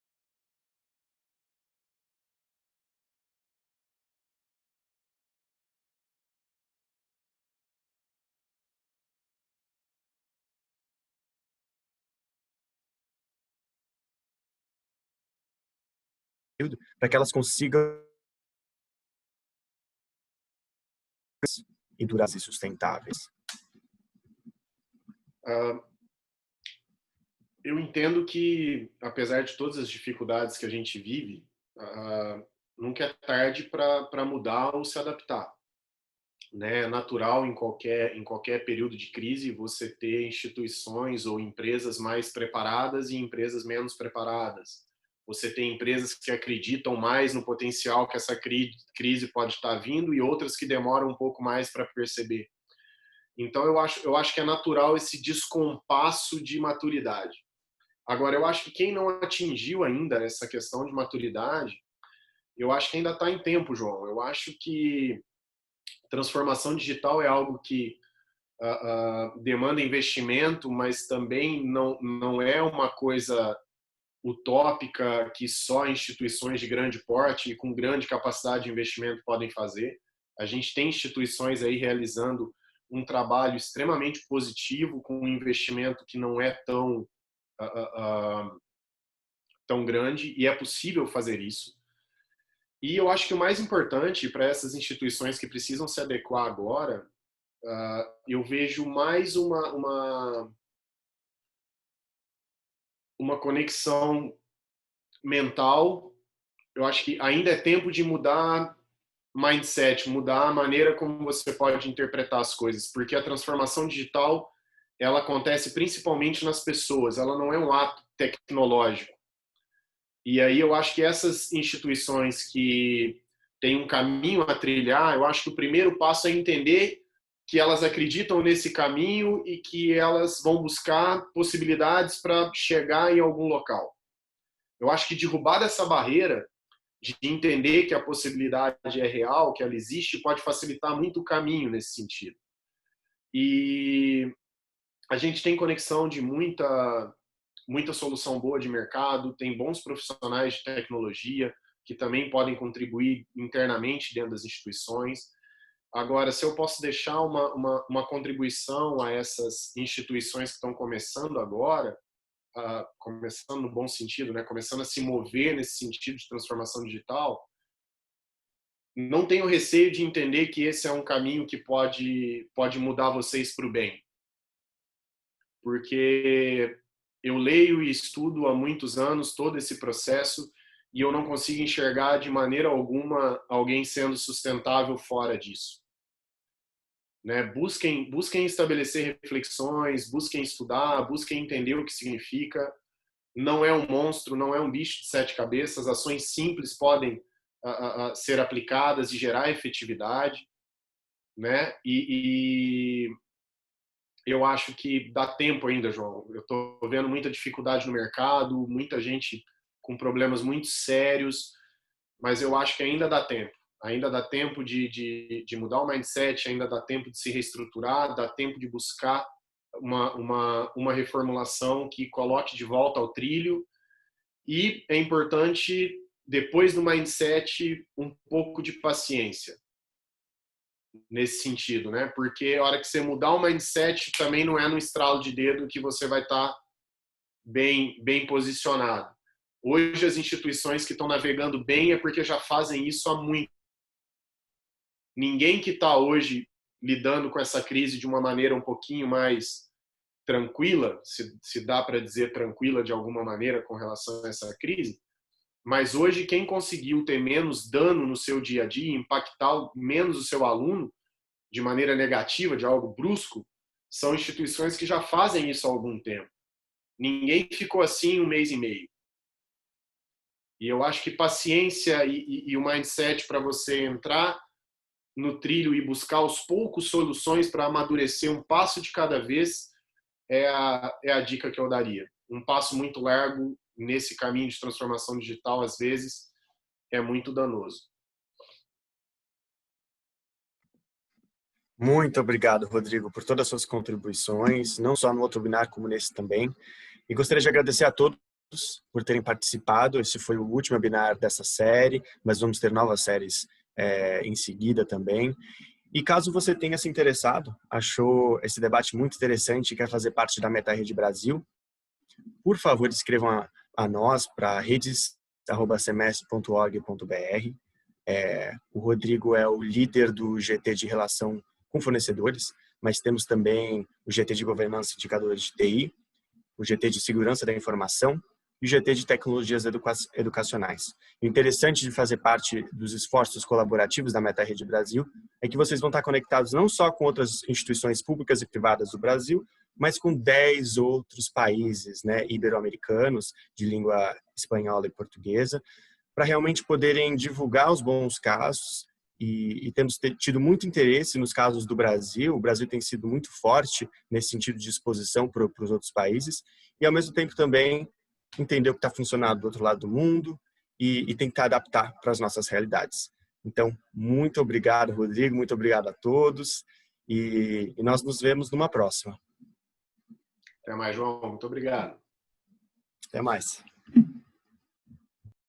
Para que elas consigam e duráveis e sustentáveis. Eu entendo que, apesar de todas as dificuldades que a gente vive, nunca é tarde para mudar ou se adaptar. Né? É natural em qualquer período de crise você ter instituições ou empresas mais preparadas e empresas menos preparadas. Você tem empresas que acreditam mais no potencial que essa crise pode estar vindo e outras que demoram um pouco mais para perceber. Então, eu acho que é natural esse descompasso de maturidade. Agora, eu acho que quem não atingiu ainda essa questão de maturidade, eu acho que ainda está em tempo, João. Eu acho que transformação digital é algo que demanda investimento, mas também não é uma coisa utópica que só instituições de grande porte e com grande capacidade de investimento podem fazer. A gente tem instituições aí realizando um trabalho extremamente positivo com um investimento que não é tão grande, e é possível fazer isso. E eu acho que o mais importante para essas instituições que precisam se adequar agora, eu vejo mais uma conexão mental. Eu acho que ainda é tempo de mudar mindset, mudar a maneira como você pode interpretar as coisas, porque a transformação digital ela acontece principalmente nas pessoas, ela não é um ato tecnológico. E aí eu acho que essas instituições que têm um caminho a trilhar, eu acho que o primeiro passo é entender que elas acreditam nesse caminho e que elas vão buscar possibilidades para chegar em algum local. Eu acho que derrubar essa barreira de entender que a possibilidade é real, que ela existe, pode facilitar muito o caminho nesse sentido. E a gente tem conexão de muita solução boa de mercado, tem bons profissionais de tecnologia que também podem contribuir internamente dentro das instituições. Agora, se eu posso deixar uma contribuição a essas instituições que estão começando agora, começando no bom sentido, né? Começando a se mover nesse sentido de transformação digital, não tenho receio de entender que esse é um caminho que pode mudar vocês para o bem. Porque eu leio e estudo há muitos anos todo esse processo e eu não consigo enxergar de maneira alguma alguém sendo sustentável fora disso. né? Busquem estabelecer reflexões, busquem estudar, busquem entender o que significa. Não é um monstro, não é um bicho de 7 cabeças. Ações simples podem ser aplicadas e gerar efetividade, né? E eu acho que dá tempo ainda, João. Eu estou vendo muita dificuldade no mercado, muita gente com problemas muito sérios, mas eu acho que ainda dá tempo. Ainda dá tempo de mudar o mindset, ainda dá tempo de se reestruturar, dá tempo de buscar uma reformulação que coloque de volta ao trilho. E é importante, depois do mindset, um pouco de paciência nesse sentido, né? Porque a hora que você mudar o mindset, também não é no estralo de dedo que você vai estar bem posicionado. Hoje, as instituições que estão navegando bem é porque já fazem isso há muito. Ninguém que está hoje lidando com essa crise de uma maneira um pouquinho mais tranquila, se dá para dizer tranquila de alguma maneira com relação a essa crise, mas hoje quem conseguiu ter menos dano no seu dia a dia, impactar menos o seu aluno de maneira negativa, de algo brusco, são instituições que já fazem isso há algum tempo. Ninguém ficou assim 1 mês e meio. E eu acho que paciência e o mindset para você entrar no trilho e buscar aos poucos soluções para amadurecer um passo de cada vez é a dica que eu daria. Um passo muito largo nesse caminho de transformação digital, às vezes, é muito danoso. Muito obrigado, Rodrigo, por todas as suas contribuições, não só no outro webinar, como nesse também. E gostaria de agradecer a todos por terem participado. Esse foi o último webinar dessa série, mas vamos ter novas séries em seguida também. E caso você tenha se interessado, achou esse debate muito interessante e quer fazer parte da MetaRede Brasil, por favor, escrevam a nós para redes@semestre.org.br. O Rodrigo é o líder do GT de relação com fornecedores, mas temos também o GT de governança e indicadores de TI, o GT de segurança da informação e o GT de tecnologias educacionais. O interessante de fazer parte dos esforços colaborativos da MetaRede Brasil é que vocês vão estar conectados não só com outras instituições públicas e privadas do Brasil, mas com 10 outros países, né, ibero-americanos, de língua espanhola e portuguesa, para realmente poderem divulgar os bons casos. E temos tido muito interesse nos casos do Brasil. O Brasil tem sido muito forte nesse sentido de exposição para os outros países e, ao mesmo tempo, também entender o que está funcionando do outro lado do mundo e tentar adaptar para as nossas realidades. Então, muito obrigado, Rodrigo, muito obrigado a todos e nós nos vemos numa próxima. Até mais, João. Muito obrigado. Até mais.